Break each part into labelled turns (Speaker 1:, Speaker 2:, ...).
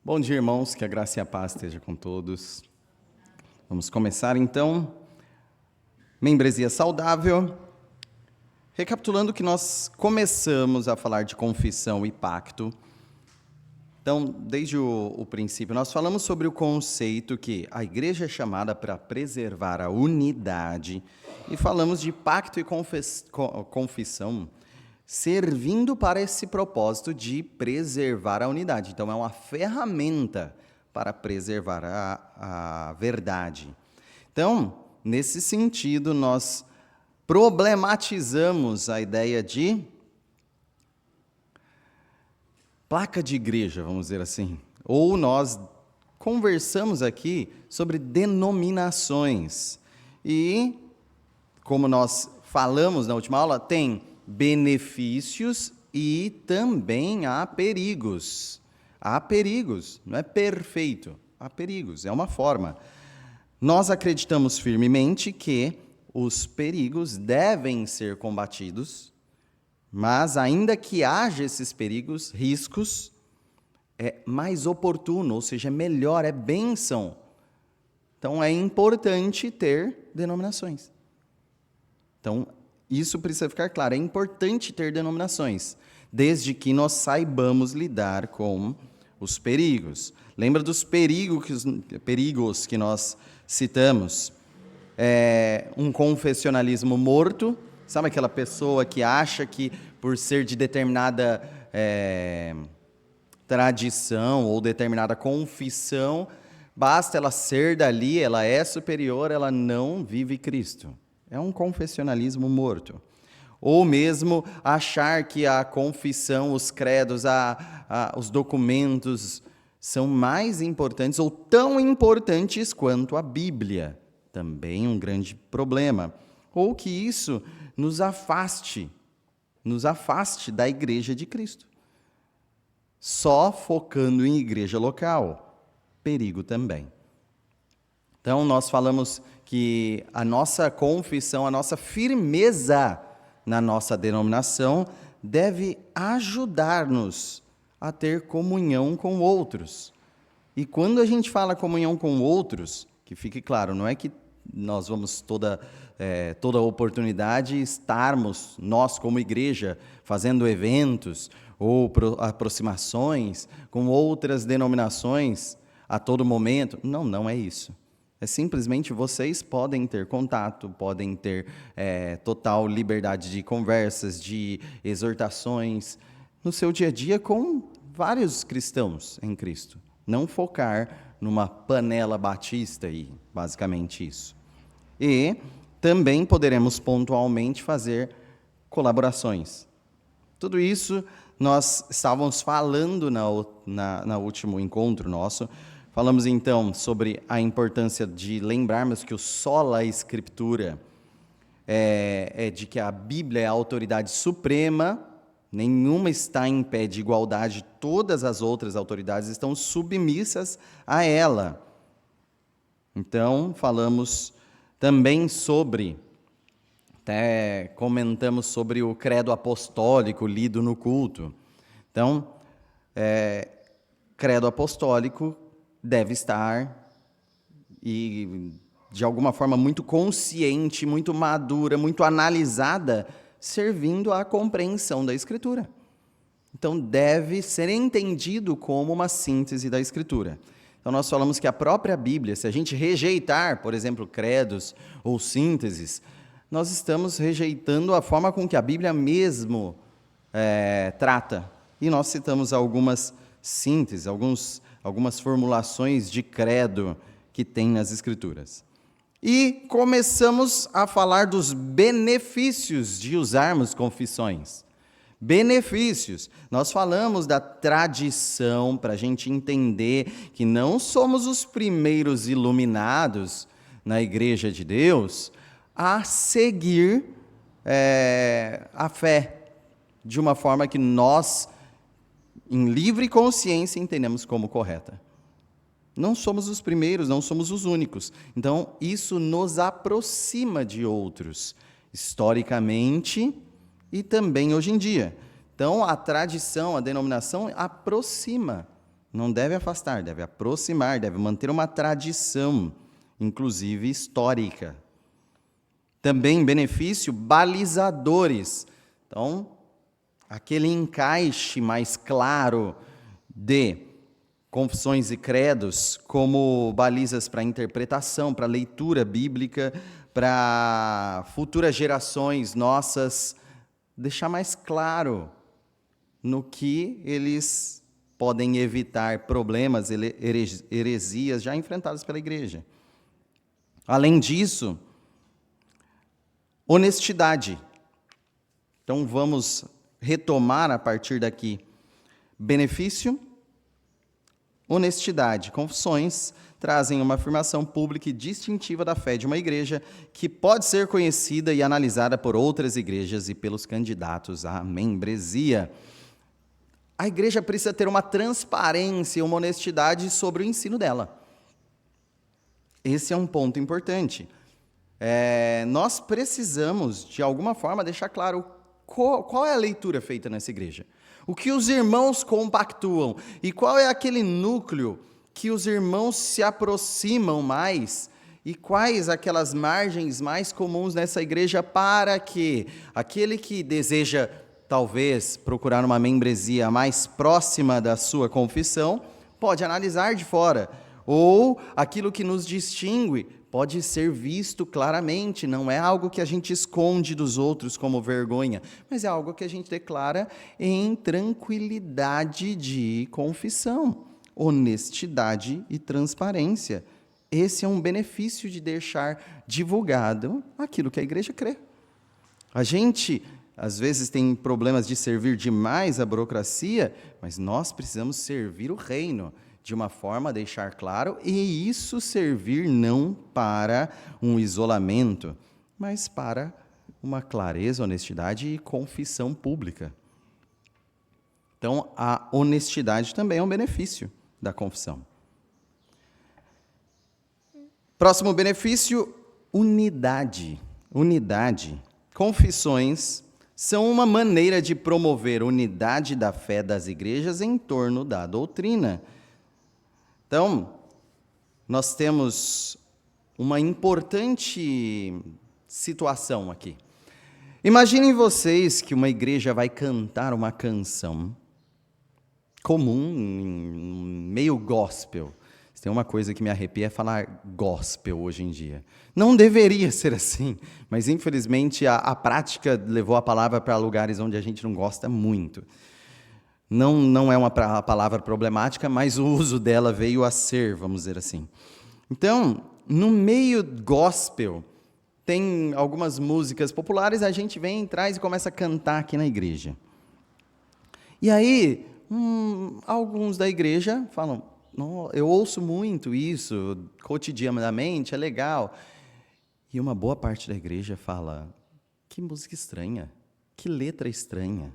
Speaker 1: Bom dia, irmãos, que a graça e a paz esteja com todos. Vamos começar, então, membresia saudável. Recapitulando que nós começamos a falar de confissão e pacto. Então, desde o princípio, nós falamos sobre o conceito que a igreja é chamada para preservar a unidade e falamos de pacto e confissão servindo para esse propósito de preservar a unidade. Então, é uma ferramenta para preservar a verdade. Então, nesse sentido, nós problematizamos a ideia de placa de igreja, vamos dizer assim. Ou nós conversamos aqui sobre denominações. E, como nós falamos na última aula, tem benefícios e também há perigos. Há perigos, não é perfeito, há perigos, é uma forma. Nós acreditamos firmemente que os perigos devem ser combatidos, mas ainda que haja esses perigos, riscos, é mais oportuno, ou seja, é melhor, é bênção. Então é importante ter denominações. Então, isso precisa ficar claro, é importante ter denominações, desde que nós saibamos lidar com os perigos. Lembra dos perigos que nós citamos? Um confessionalismo morto, sabe aquela pessoa que acha que por ser de determinada tradição ou determinada confissão, basta ela ser dali, ela é superior, ela não vive Cristo. É um confessionalismo morto. Ou mesmo achar que a confissão, os credos, os documentos são mais importantes ou tão importantes quanto a Bíblia. Também um grande problema. Ou que isso nos afaste da igreja de Cristo. Só focando em igreja local. Perigo também. Então, nós falamos que a nossa confissão, a nossa firmeza na nossa denominação deve ajudar-nos a ter comunhão com outros. E quando a gente fala comunhão com outros, que fique claro, não é que nós vamos toda oportunidade estarmos, nós como igreja, fazendo eventos ou aproximações com outras denominações a todo momento. Não é isso. É simplesmente vocês podem ter contato, podem ter total liberdade de conversas, de exortações no seu dia a dia com vários cristãos em Cristo. Não focar numa panela batista aí, basicamente isso. E também poderemos pontualmente fazer colaborações. Tudo isso nós estávamos falando no último encontro nosso. Falamos, então, sobre a importância de lembrarmos que o sola Escritura é de que a Bíblia é a autoridade suprema, nenhuma está em pé de igualdade, todas as outras autoridades estão submissas a ela. Então, falamos também até comentamos sobre o credo apostólico lido no culto. Então, credo apostólico deve estar, e de alguma forma muito consciente, muito madura, muito analisada, servindo à compreensão da Escritura. Então, deve ser entendido como uma síntese da Escritura. Então, nós falamos que a própria Bíblia, se a gente rejeitar, por exemplo, credos ou sínteses, nós estamos rejeitando a forma com que a Bíblia mesmo trata. E nós citamos algumas sínteses, algumas formulações de credo que tem nas Escrituras. E começamos a falar dos benefícios de usarmos confissões. Benefícios. Nós falamos da tradição para a gente entender que não somos os primeiros iluminados na Igreja de Deus a seguir a fé de uma forma que nós, em livre consciência, entendemos como correta. Não somos os primeiros, não somos os únicos. Então, isso nos aproxima de outros, historicamente e também hoje em dia. Então, a tradição, a denominação aproxima Não deve afastar, deve aproximar, deve manter uma tradição, inclusive histórica. Também benefício, balizadores. Então, aquele encaixe mais claro de confissões e credos como balizas para interpretação, para leitura bíblica, para futuras gerações nossas, deixar mais claro no que eles podem evitar problemas, heresias já enfrentadas pela igreja. Além disso, honestidade. Então vamos retomar a partir daqui. Benefício, honestidade. Confissões trazem uma afirmação pública e distintiva da fé de uma igreja que pode ser conhecida e analisada por outras igrejas e pelos candidatos à membresia. A igreja precisa ter uma transparência, uma honestidade sobre o ensino dela. Esse é um ponto importante. Nós precisamos, de alguma forma, deixar claro qual é a leitura feita nessa igreja. O que os irmãos compactuam e qual é aquele núcleo que os irmãos se aproximam mais e quais aquelas margens mais comuns nessa igreja para que aquele que deseja talvez procurar uma membresia mais próxima da sua confissão, pode analisar de fora. Ou aquilo que nos distingue pode ser visto claramente, não é algo que a gente esconde dos outros como vergonha, mas é algo que a gente declara em tranquilidade de confissão, honestidade e transparência. Esse é um benefício de deixar divulgado aquilo que a igreja crê. A gente às vezes tem problemas de servir demais a burocracia, mas nós precisamos servir o reino de uma forma a deixar claro, e isso servir não para um isolamento, mas para uma clareza, honestidade e confissão pública. Então, a honestidade também é um benefício da confissão. Próximo benefício, unidade. Unidade. Confissões são uma maneira de promover unidade da fé das igrejas em torno da doutrina. Então, nós temos uma importante situação aqui. Imaginem vocês que uma igreja vai cantar uma canção comum, meio gospel. Se tem uma coisa que me arrepia é falar gospel hoje em dia. Não deveria ser assim, mas infelizmente a prática levou a palavra para lugares onde a gente não gosta muito. Não é uma palavra problemática, mas o uso dela veio a ser, vamos dizer assim. Então, no meio gospel, tem algumas músicas populares, a gente vem, traz e começa a cantar aqui na igreja. E aí, alguns da igreja falam, eu ouço muito isso, cotidianamente, é legal. E uma boa parte da igreja fala, que música estranha, que letra estranha.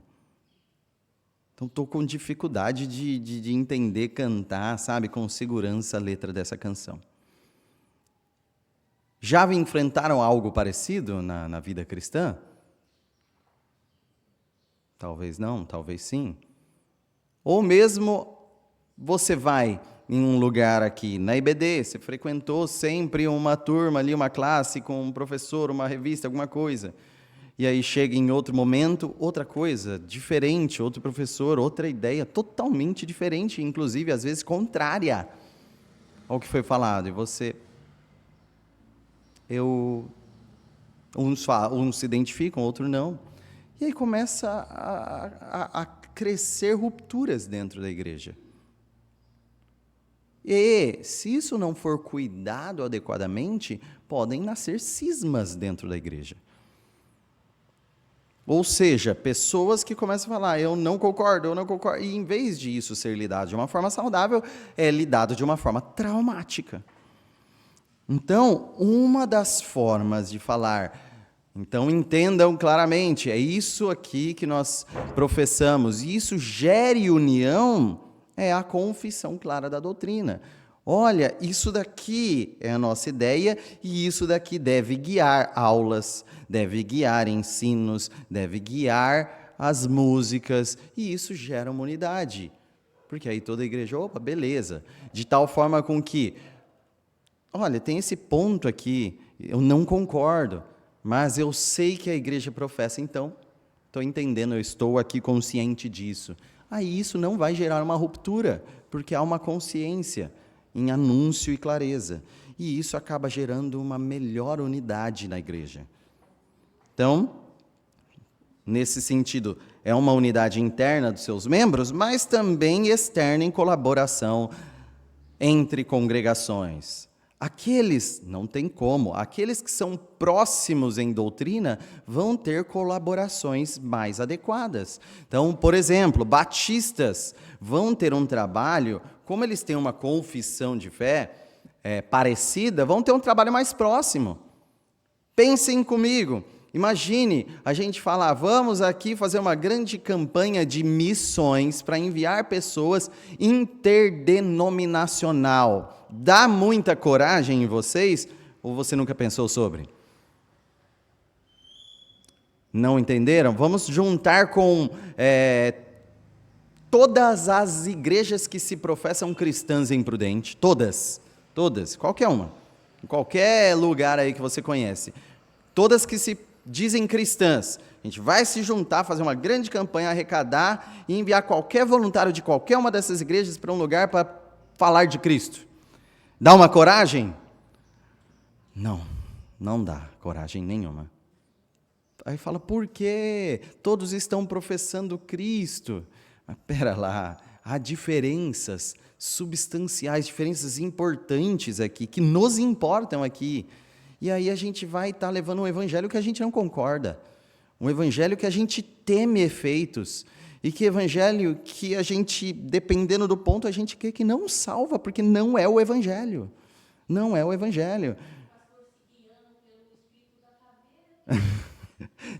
Speaker 1: Então, estou com dificuldade de entender, cantar, sabe, com segurança a letra dessa canção. Já enfrentaram algo parecido na vida cristã? Talvez não, talvez sim. Ou mesmo você vai em um lugar aqui, na IBD, você frequentou sempre uma turma ali, uma classe com um professor, uma revista, alguma coisa. E aí chega em outro momento, outra coisa, diferente, outro professor, outra ideia, totalmente diferente, inclusive, às vezes, contrária ao que foi falado. E você... Uns se identificam, outros não. E aí começa a crescer rupturas dentro da igreja. E, se isso não for cuidado adequadamente, podem nascer cismas dentro da igreja. Ou seja, pessoas que começam a falar, eu não concordo, e em vez de isso ser lidado de uma forma saudável, é lidado de uma forma traumática. Então, uma das formas de falar, então entendam claramente, é isso aqui que nós professamos, e isso gere união, é a confissão clara da doutrina. Olha, isso daqui é a nossa ideia e isso daqui deve guiar aulas, deve guiar ensinos, deve guiar as músicas, e isso gera uma unidade. Porque aí toda a igreja, opa, beleza. De tal forma com que, olha, tem esse ponto aqui, eu não concordo, mas eu sei que a igreja professa, então, estou entendendo, eu estou aqui consciente disso. Aí isso não vai gerar uma ruptura, porque há uma consciência em anúncio e clareza. E isso acaba gerando uma melhor unidade na igreja. Então, nesse sentido, é uma unidade interna dos seus membros, mas também externa em colaboração entre congregações. Aqueles, não tem como, aqueles que são próximos em doutrina vão ter colaborações mais adequadas. Então, por exemplo, batistas vão ter um trabalho, como eles têm uma confissão de fé parecida, vão ter um trabalho mais próximo. Pensem comigo. Imagine a gente falar, vamos aqui fazer uma grande campanha de missões para enviar pessoas interdenominacional. Dá muita coragem em vocês? Ou você nunca pensou sobre? Não entenderam? Vamos juntar com todas as igrejas que se professam cristãs em Prudente. Todas. Qualquer uma. Em qualquer lugar aí que você conhece. Todas que se dizem cristãs. A gente vai se juntar, fazer uma grande campanha, arrecadar e enviar qualquer voluntário de qualquer uma dessas igrejas para um lugar para falar de Cristo. Dá uma coragem? Não dá coragem nenhuma. Aí fala, por quê? Todos estão professando Cristo. Mas pera lá, há diferenças substanciais, diferenças importantes aqui, que nos importam aqui. E aí a gente vai estar levando um evangelho que a gente não concorda, um evangelho que a gente teme efeitos, e que evangelho que a gente, dependendo do ponto, a gente quer que não salva, porque não é o evangelho. Não é o evangelho.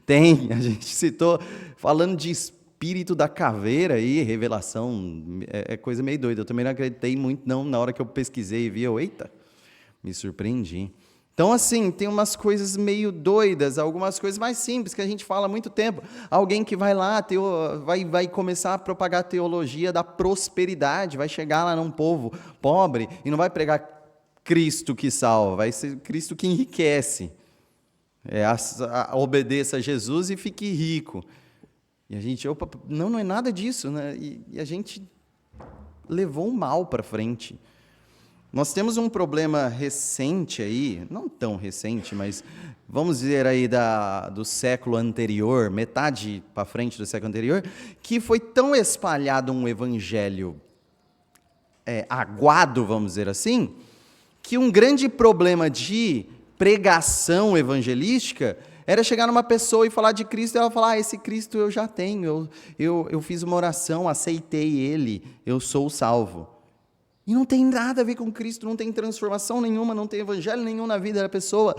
Speaker 1: Tem, a gente citou, falando de espírito da caveira aí, revelação, é coisa meio doida. Eu também não acreditei muito, não, na hora que eu pesquisei e vi, eita, me surpreendi. Então, assim, tem umas coisas meio doidas, algumas coisas mais simples que a gente fala há muito tempo. Alguém que vai lá, vai começar a propagar a teologia da prosperidade, vai chegar lá num povo pobre e não vai pregar Cristo que salva, vai ser Cristo que enriquece. Obedeça a Jesus e fique rico. E a gente, opa, não é nada disso, né? E a gente levou o mal para frente. Nós temos um problema recente aí, não tão recente, mas vamos dizer aí do século anterior, metade para frente do século anterior, que foi tão espalhado um evangelho aguado, vamos dizer assim, que um grande problema de pregação evangelística era chegar numa pessoa e falar de Cristo, e ela falar, esse Cristo eu já tenho, eu fiz uma oração, aceitei Ele, eu sou salvo. E não tem nada a ver com Cristo, não tem transformação nenhuma, não tem evangelho nenhum na vida da pessoa.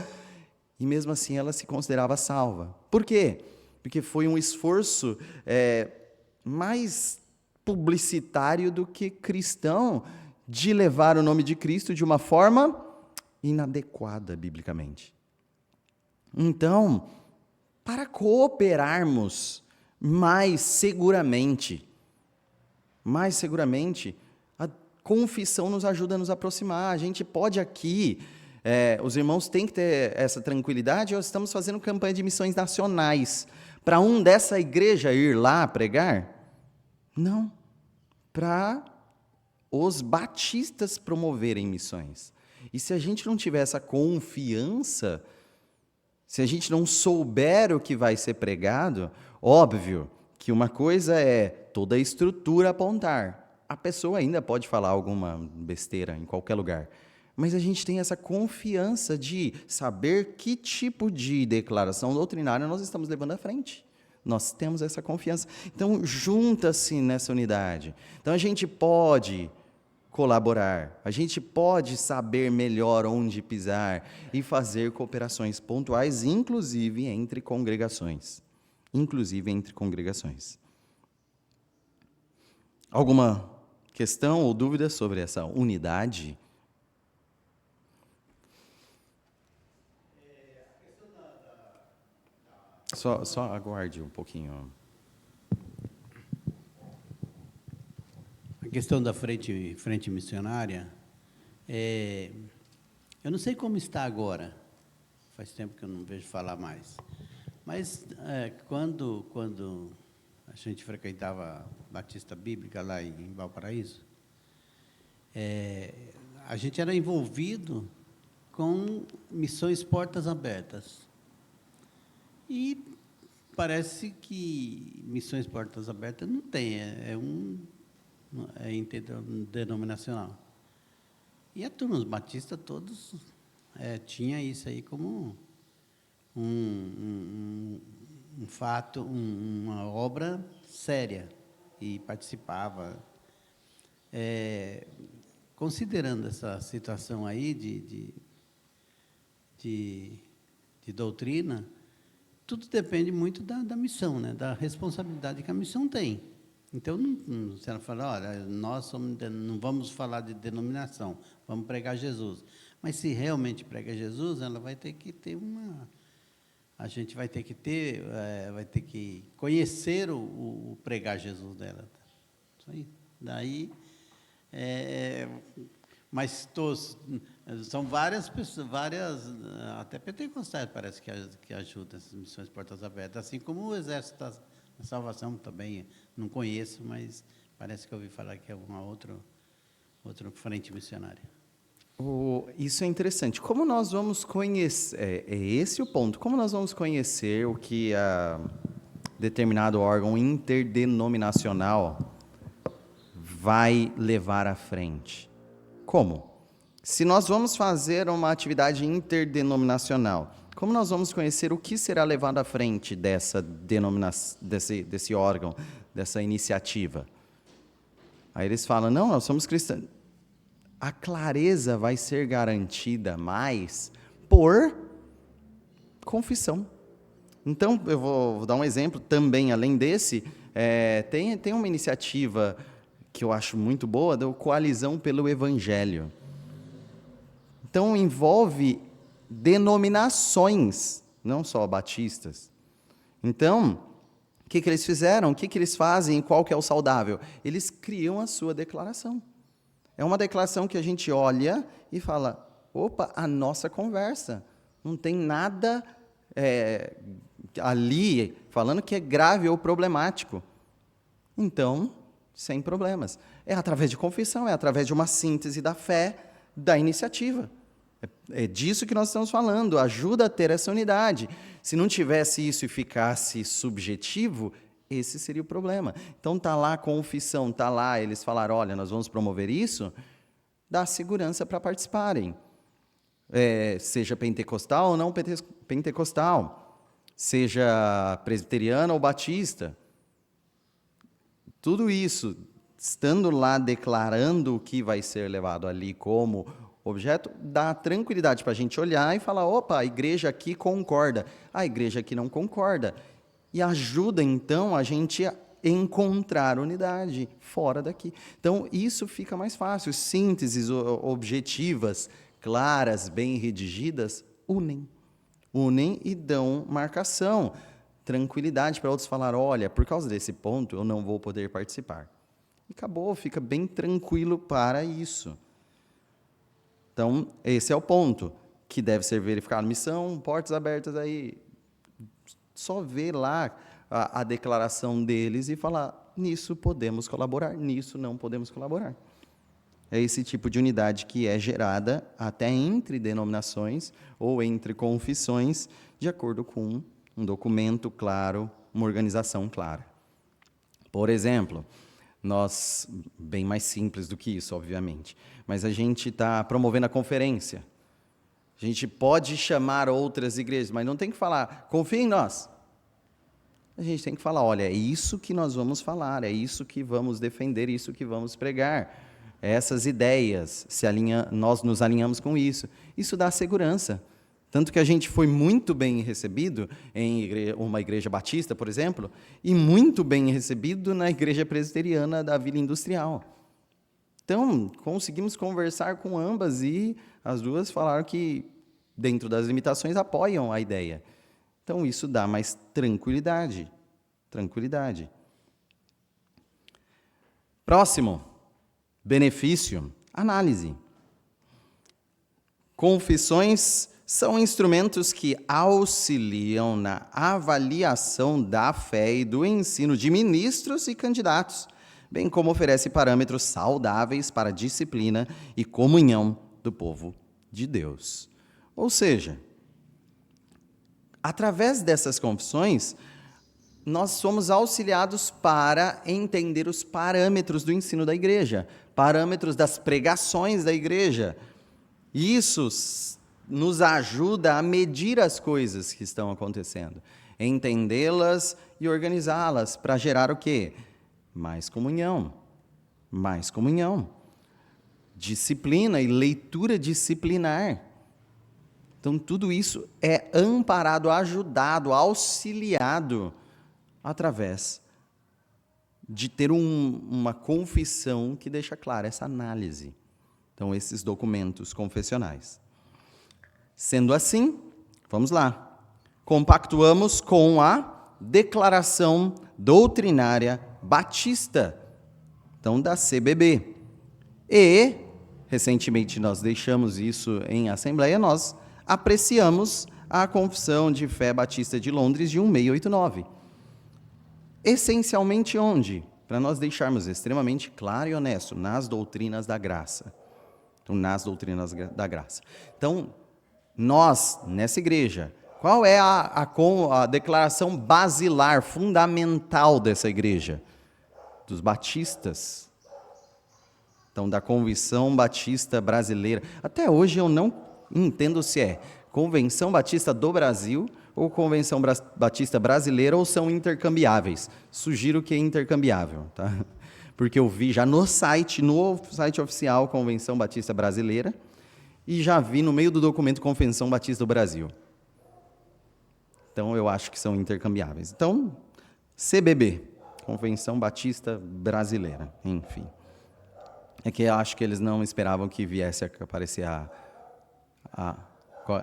Speaker 1: E mesmo assim ela se considerava salva. Por quê? Porque foi um esforço mais publicitário do que cristão de levar o nome de Cristo de uma forma inadequada biblicamente. Então, para cooperarmos mais seguramente, a confissão nos ajuda a nos aproximar. A gente pode aqui, os irmãos têm que ter essa tranquilidade, nós estamos fazendo campanha de missões nacionais. Para um dessa igreja ir lá pregar? Não. Para os batistas promoverem missões. E se a gente não tiver essa confiança, se a gente não souber o que vai ser pregado, óbvio que uma coisa é toda a estrutura apontar. A pessoa ainda pode falar alguma besteira em qualquer lugar, mas a gente tem essa confiança de saber que tipo de declaração doutrinária nós estamos levando à frente. Nós temos essa confiança. Então, junta-se nessa unidade. Então, a gente pode colaborar, a gente pode saber melhor onde pisar e fazer cooperações pontuais, inclusive entre congregações. Alguma questão ou dúvida sobre essa unidade? Só aguarde um pouquinho.
Speaker 2: questão da frente missionária, eu não sei como está agora, faz tempo que eu não vejo falar mais, mas quando a gente frequentava a Batista Bíblica lá em Valparaíso, a gente era envolvido com missões Portas Abertas. E parece que missões Portas Abertas não tem, é interdenominacional. E a turma dos batistas todos tinha isso aí como um fato, uma obra séria, e participava. Considerando essa situação aí de doutrina, tudo depende muito da missão, né? Da responsabilidade que a missão tem. Então, se ela falar, olha, não vamos falar de denominação, vamos pregar Jesus. Mas se realmente prega Jesus, ela vai ter que ter a gente vai ter que conhecer o pregar Jesus dela. Isso aí. Daí, mas são várias pessoas, até pentecostais parece que ajudam essas missões Portas Abertas, assim como o Exército da Salvação também, não conheço, mas parece que eu ouvi falar que é uma outra frente missionária.
Speaker 1: Isso é interessante. Como nós vamos conhecer, é esse o ponto, como nós vamos conhecer o que determinado órgão interdenominacional vai levar à frente? Como? Se nós vamos fazer uma atividade interdenominacional, como nós vamos conhecer o que será levado à frente desse órgão, dessa iniciativa? Aí eles falam, não, nós somos cristãos. A clareza vai ser garantida mais por confissão. Então, eu vou dar um exemplo também, além desse, tem uma iniciativa que eu acho muito boa, da Coalizão pelo Evangelho. Então, envolve denominações, não só batistas. Então, o que eles fizeram? O que eles fazem? Qual que é o saudável? Eles criam a sua declaração. É uma declaração que a gente olha e fala, opa, a nossa conversa. Não tem nada ali falando que é grave ou problemático. Então, sem problemas. É através de confissão, é através de uma síntese da fé, da iniciativa. É disso que nós estamos falando, ajuda a ter essa unidade. Se não tivesse isso e ficasse subjetivo, esse seria o problema. Então, está lá a confissão, está lá, eles falaram, olha, nós vamos promover isso, dá segurança para participarem. Seja pentecostal ou não pentecostal, seja presbiteriano ou batista. Tudo isso, estando lá declarando o que vai ser levado ali como objeto, dá tranquilidade para a gente olhar e falar, opa, a igreja aqui concorda, a igreja aqui não concorda. E ajuda, então, a gente a encontrar unidade fora daqui. Então, isso fica mais fácil. Sínteses objetivas, claras, bem redigidas, unem e dão marcação, tranquilidade para outros falar, olha, por causa desse ponto eu não vou poder participar. E acabou, fica bem tranquilo para isso. Então, esse é o ponto que deve ser verificado. Missão, Portas Abertas, aí só ver lá a declaração deles e falar, nisso podemos colaborar, nisso não podemos colaborar. É esse tipo de unidade que é gerada até entre denominações ou entre confissões, de acordo com um documento claro, uma organização clara. Por exemplo, nós, bem mais simples do que isso, obviamente, mas a gente está promovendo a conferência. A gente pode chamar outras igrejas, mas não tem que falar, confia em nós. A gente tem que falar, olha, é isso que nós vamos falar, é isso que vamos defender, é isso que vamos pregar. Essas ideias, nós nos alinhamos com isso. Isso dá segurança. Tanto que a gente foi muito bem recebido em uma igreja batista, por exemplo, e muito bem recebido na igreja presbiteriana da Vila Industrial. Então, conseguimos conversar com ambas e as duas falaram que, dentro das limitações, apoiam a ideia. Então, isso dá mais tranquilidade. Próximo. Benefício: análise. Confissões são instrumentos que auxiliam na avaliação da fé e do ensino de ministros e candidatos, bem como oferece parâmetros saudáveis para a disciplina e comunhão do povo de Deus. Ou seja, através dessas confissões, nós somos auxiliados para entender os parâmetros do ensino da igreja, parâmetros das pregações da igreja. Isso nos ajuda a medir as coisas que estão acontecendo, entendê-las e organizá-las para gerar o quê? Mais comunhão. Mais comunhão. Disciplina e leitura disciplinar. Então, tudo isso é amparado, ajudado, auxiliado através de ter uma confissão que deixa clara essa análise. Então, esses documentos confessionais. Sendo assim, vamos lá. Compactuamos com a Declaração Doutrinária Batista, então da CBB. E, recentemente nós deixamos isso em assembleia, nós apreciamos a Confissão de Fé Batista de Londres de 1689. Essencialmente onde? Para nós deixarmos extremamente claro e honesto, nas doutrinas da graça. Então, nas doutrinas da graça. Então, nós, nessa igreja, qual é a declaração basilar, fundamental dessa igreja? Dos batistas. Então, da Convenção Batista Brasileira. Até hoje eu não entendo se é Convenção Batista do Brasil ou Convenção Batista Brasileira, ou são intercambiáveis. Sugiro que é intercambiável, tá? Porque eu vi já no site oficial Convenção Batista Brasileira, e já vi no meio do documento Convenção Batista do Brasil. Então, eu acho que são intercambiáveis. Então, CBB, Convenção Batista Brasileira, enfim. É que eu acho que eles não esperavam que viesse a aparecer a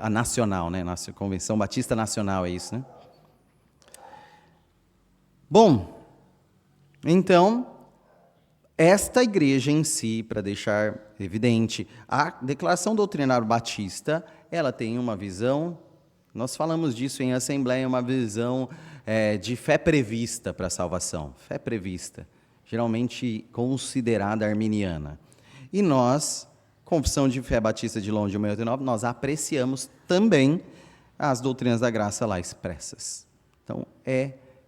Speaker 1: nacional, né? Nossa Convenção Batista Nacional, é isso, né? Bom, então, esta igreja em si, para deixar evidente, a Declaração Doutrinária Batista, ela tem uma visão, nós falamos disso em assembleia, uma visão de fé prevista para a salvação, fé prevista, geralmente considerada arminiana. E nós, Confissão de Fé Batista de Londres de 1689, nós apreciamos também as doutrinas da graça lá expressas. Então,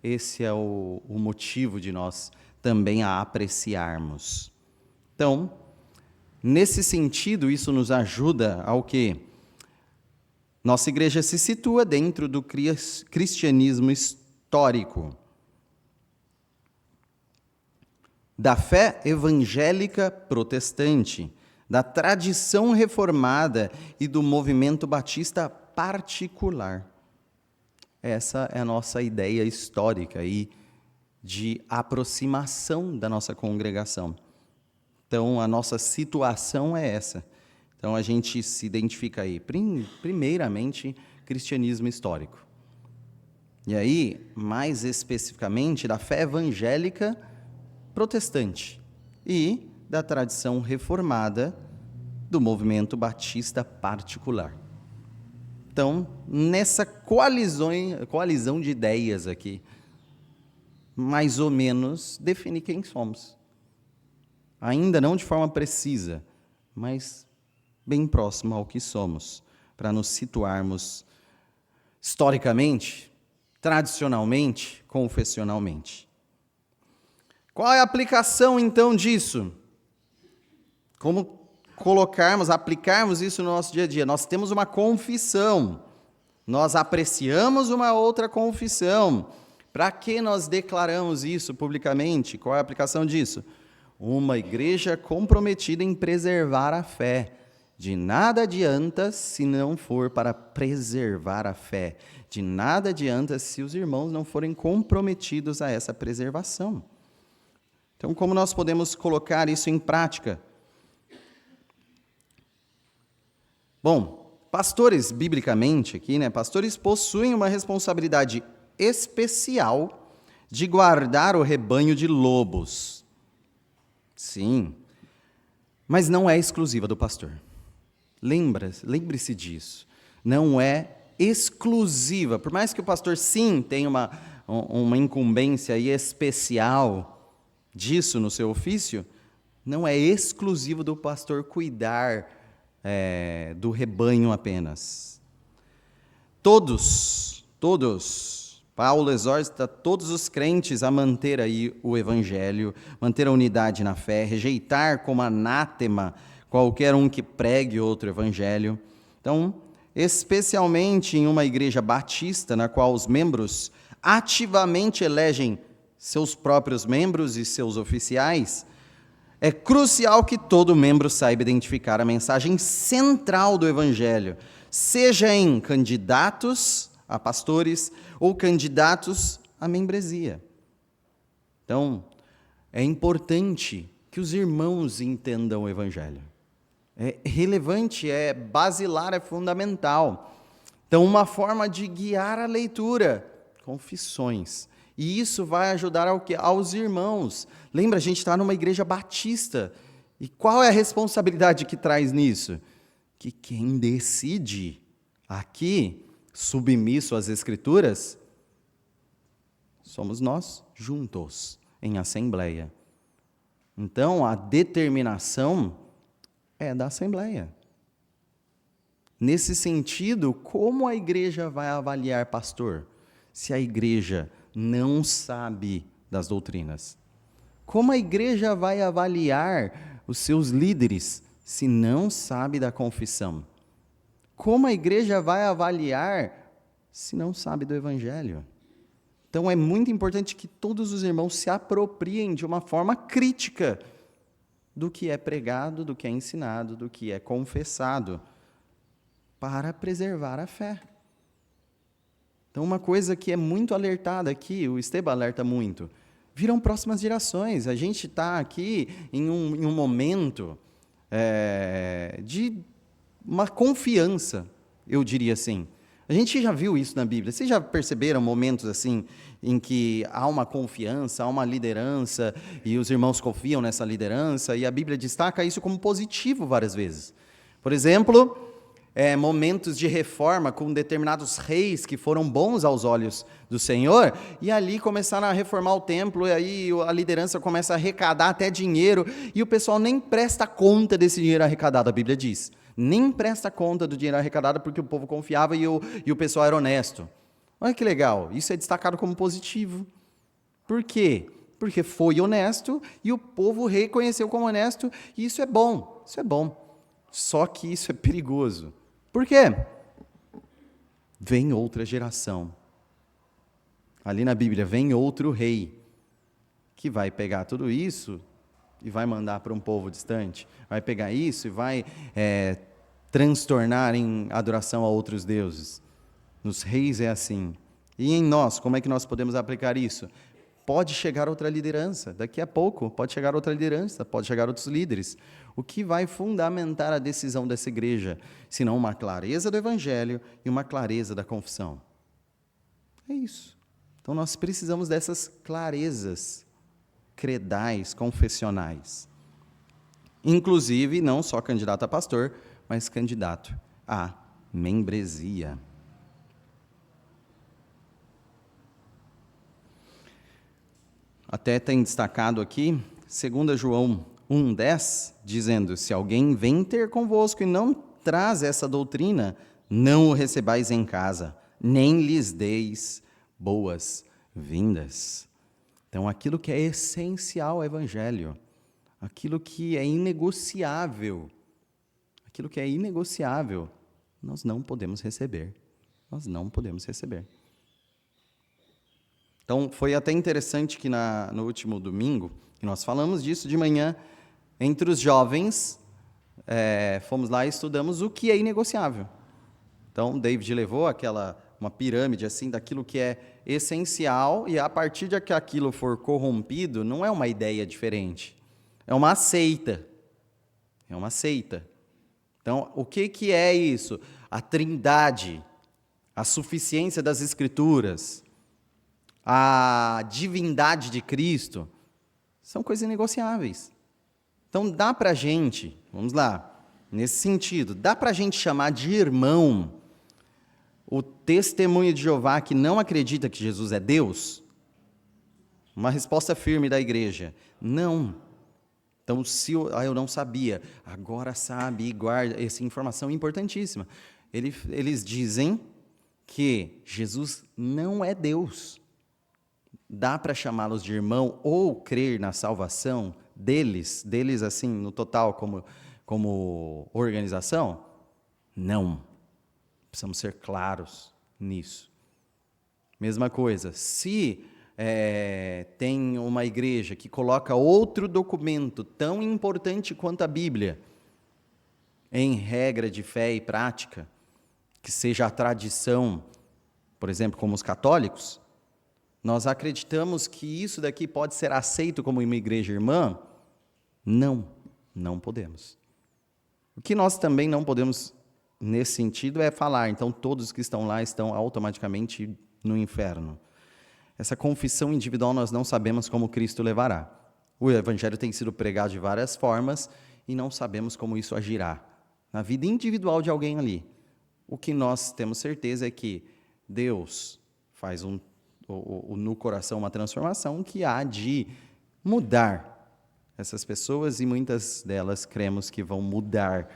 Speaker 1: esse é o motivo de nós também a apreciarmos. Então, nesse sentido, isso nos ajuda ao quê? Nossa igreja se situa dentro do cristianismo histórico, da fé evangélica protestante, da tradição reformada e do movimento batista particular. Essa é a nossa ideia histórica aí de aproximação da nossa congregação. Então, a nossa situação é essa. Então, a gente se identifica aí, primeiramente, cristianismo histórico. E aí, mais especificamente, da fé evangélica protestante e da tradição reformada do movimento batista particular. Então, nessa coalizão de ideias aqui, mais ou menos define quem somos. Ainda não de forma precisa, mas bem próximo ao que somos, para nos situarmos historicamente, tradicionalmente, confessionalmente. Qual é a aplicação, então, disso? Como aplicarmos isso no nosso dia a dia? Nós temos uma confissão, nós apreciamos uma outra confissão. Para que nós declaramos isso publicamente? Qual é a aplicação disso? Uma igreja comprometida em preservar a fé. De nada adianta se não for para preservar a fé. De nada adianta se os irmãos não forem comprometidos a essa preservação. Então, como nós podemos colocar isso em prática? Bom, pastores, biblicamente aqui, né? Pastores possuem uma responsabilidade especial de guardar o rebanho de lobos. Sim, Mas não é exclusiva do pastor. Lembre-se disso. Não é exclusiva. Por mais que o pastor, sim, tenha uma incumbência aí especial disso no seu ofício, não é exclusivo do pastor cuidar do rebanho apenas. Todos, Paulo exorta todos os crentes a manter aí o evangelho, manter a unidade na fé, rejeitar como anátema qualquer um que pregue outro evangelho. Então, especialmente em uma igreja batista, na qual os membros ativamente elegem seus próprios membros e seus oficiais, é crucial que todo membro saiba identificar a mensagem central do evangelho, seja em candidatos a pastores ou candidatos à membresia. Então, é importante que os irmãos entendam o evangelho. É relevante, é basilar, é fundamental. Então, uma forma de guiar a leitura, confissões. E isso vai ajudar aos irmãos. Lembra, a gente está numa igreja batista. E qual é a responsabilidade que traz nisso? Que quem decide aqui, submisso às Escrituras, somos nós juntos, em assembleia. Então, a determinação é da assembleia. Nesse sentido, como a igreja vai avaliar pastor? Se a igreja não sabe das doutrinas. Como a igreja vai avaliar os seus líderes se não sabe da confissão? Como a igreja vai avaliar se não sabe do evangelho? Então é muito importante que todos os irmãos se apropriem de uma forma crítica do que é pregado, do que é ensinado, do que é confessado, para preservar a fé. Então, uma coisa que é muito alertada aqui, o Esteban alerta muito, virão próximas gerações. A gente está aqui em um momento de uma confiança, eu diria assim. A gente já viu isso na Bíblia. Vocês já perceberam momentos assim, em que há uma confiança, há uma liderança, e os irmãos confiam nessa liderança, e a Bíblia destaca isso como positivo várias vezes. Por exemplo, momentos de reforma com determinados reis que foram bons aos olhos do Senhor, e ali começaram a reformar o templo, e aí a liderança começa a arrecadar até dinheiro, e o pessoal nem presta conta desse dinheiro arrecadado, a Bíblia diz. Nem presta conta do dinheiro arrecadado porque o povo confiava e o pessoal era honesto. Olha que legal, isso é destacado como positivo. Por quê? Porque foi honesto e o povo reconheceu como honesto, e isso é bom, isso é bom. Só que isso é perigoso. Por quê? Vem outra geração. Ali na Bíblia, vem outro rei, que vai pegar tudo isso e vai mandar para um povo distante. Vai pegar isso e vai transtornar em adoração a outros deuses. Nos reis é assim. E em nós, como é que nós podemos aplicar isso? Pode chegar outra liderança, daqui a pouco pode chegar outra liderança, pode chegar outros líderes. O que vai fundamentar a decisão dessa igreja? Senão uma clareza do evangelho e uma clareza da confissão. É isso. Então nós precisamos dessas clarezas credais, confessionais. Inclusive, não só candidato a pastor, mas candidato à membresia. Até tem destacado aqui, 2 João 1,10, dizendo: se alguém vem ter convosco e não traz essa doutrina, não o recebais em casa, nem lhes deis boas-vindas. Então, aquilo que é essencial ao evangelho, aquilo que é inegociável, nós não podemos receber. Nós não podemos receber. Então, foi até interessante que no último domingo, que nós falamos disso de manhã, entre os jovens, fomos lá e estudamos o que é inegociável. Então, David levou uma pirâmide assim, daquilo que é essencial, e a partir de que aquilo for corrompido, não é uma ideia diferente, é uma seita. É uma seita. Então, o que é isso? A trindade, a suficiência das Escrituras, a divindade de Cristo, são coisas inegociáveis. Então, dá para a gente, vamos lá, nesse sentido, dá para a gente chamar de irmão o testemunho de Jeová que não acredita que Jesus é Deus? Uma resposta firme da igreja: não. Então, se eu não sabia, agora sabe e guarda. Essa informação é importantíssima. Eles dizem que Jesus não é Deus. Dá para chamá-los de irmão ou crer na salvação deles assim, no total, como organização? Não. Precisamos ser claros nisso. Mesma coisa, se tem uma igreja que coloca outro documento tão importante quanto a Bíblia em regra de fé e prática, que seja a tradição, por exemplo, como os católicos, nós acreditamos que isso daqui pode ser aceito como uma igreja irmã? Não, não podemos. O que nós também não podemos, nesse sentido, é falar, então todos que estão lá estão automaticamente no inferno. Essa confissão individual nós não sabemos como Cristo levará. O Evangelho tem sido pregado de várias formas e não sabemos como isso agirá na vida individual de alguém ali. O que nós temos certeza é que Deus faz no coração uma transformação que há de mudar essas pessoas, e muitas delas cremos que vão mudar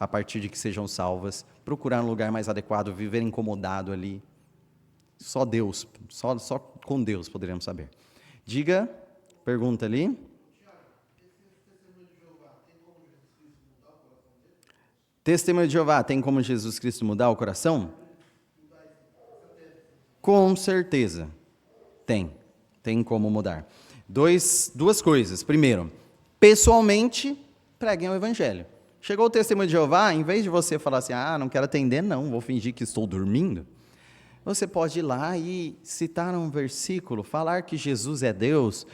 Speaker 1: a partir de que sejam salvas, procurar um lugar mais adequado, viver incomodado ali. Só Deus, só com Deus poderemos saber. Diga, pergunta ali. Testemunho de Jeová tem como Jesus Cristo mudar o coração? Com certeza. Tem como mudar. Duas coisas. Primeiro, pessoalmente, preguem o Evangelho. Chegou o testemunho de Jeová, em vez de você falar assim, não quero atender, não, vou fingir que estou dormindo, você pode ir lá e citar um versículo, falar que Jesus é Deus,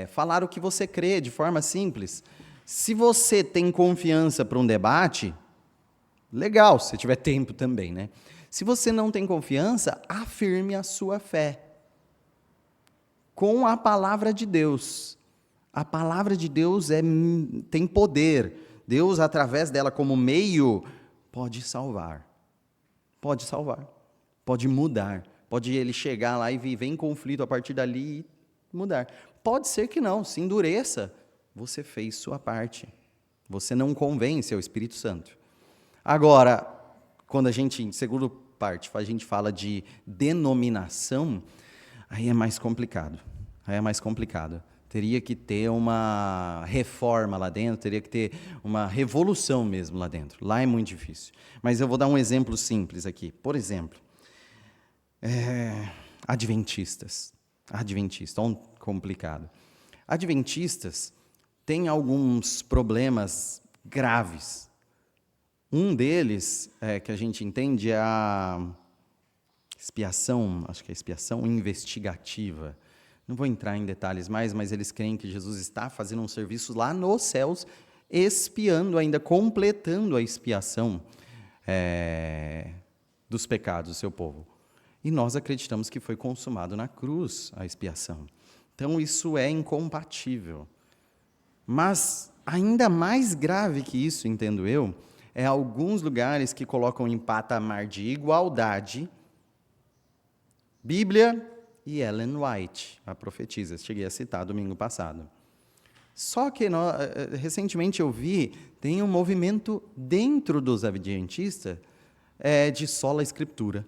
Speaker 1: falar o que você crê de forma simples. Se você tem confiança para um debate, legal, se tiver tempo também, né? Se você não tem confiança, afirme a sua fé com a palavra de Deus. A palavra de Deus tem poder. Deus, através dela como meio, pode salvar. Pode salvar. Pode mudar. Pode ele chegar lá e viver em conflito a partir dali e mudar. Pode ser que não, se endureça. Você fez sua parte. Você não convence ao Espírito Santo. Agora, quando a gente, em segunda parte, a gente fala de denominação, aí é mais complicado. Teria que ter uma reforma lá dentro, teria que ter uma revolução mesmo lá dentro. Lá é muito difícil. Mas eu vou dar um exemplo simples aqui. Por exemplo, adventistas. Tão complicado. Adventistas têm alguns problemas graves. Um deles, que a gente entende, é a expiação, acho que é a expiação investigativa. Não vou entrar em detalhes mais, mas eles creem que Jesus está fazendo um serviço lá nos céus, expiando ainda, completando a expiação dos pecados do seu povo. E nós acreditamos que foi consumado na cruz a expiação. Então, isso é incompatível. Mas, ainda mais grave que isso, entendo eu, é alguns lugares que colocam em patamar de igualdade Bíblia e Ellen White, a profetisa. Cheguei a citar domingo passado. Só que, recentemente eu vi, tem um movimento dentro dos adventistas de sola escritura.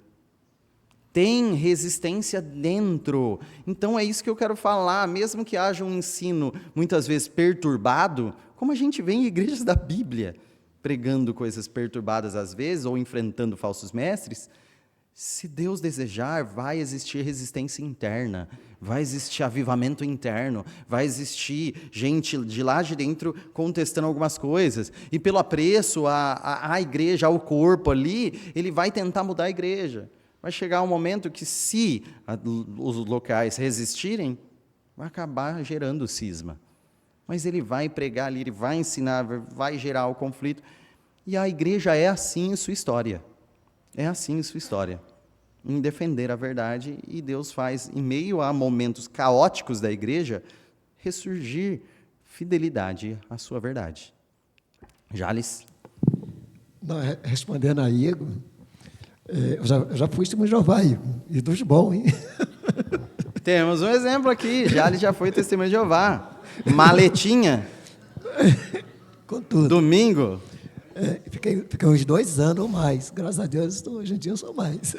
Speaker 1: Tem resistência dentro. Então é isso que eu quero falar. Mesmo que haja um ensino muitas vezes perturbado, como a gente vê em igrejas da Bíblia, pregando coisas perturbadas às vezes, ou enfrentando falsos mestres, se Deus desejar, vai existir resistência interna, vai existir avivamento interno, vai existir gente de lá de dentro contestando algumas coisas, e pelo apreço à igreja, ao corpo ali, ele vai tentar mudar a igreja. Vai chegar um momento que, se os locais resistirem, vai acabar gerando cisma. Mas ele vai pregar ali, ele vai ensinar, vai gerar o conflito. E a igreja é assim em sua história. Em defender a verdade, e Deus faz, em meio a momentos caóticos da igreja, ressurgir fidelidade à sua verdade. Jales?
Speaker 3: Não, respondendo a Igor, eu já fui testemunho de Jeová, Igor, e dos bons, hein?
Speaker 1: Temos um exemplo aqui, Jales já foi testemunho de Jeová. Maletinha,
Speaker 3: Com tudo.
Speaker 1: domingo.
Speaker 3: Fiquei uns 2 anos ou mais. Graças a Deus, hoje em dia eu sou mais.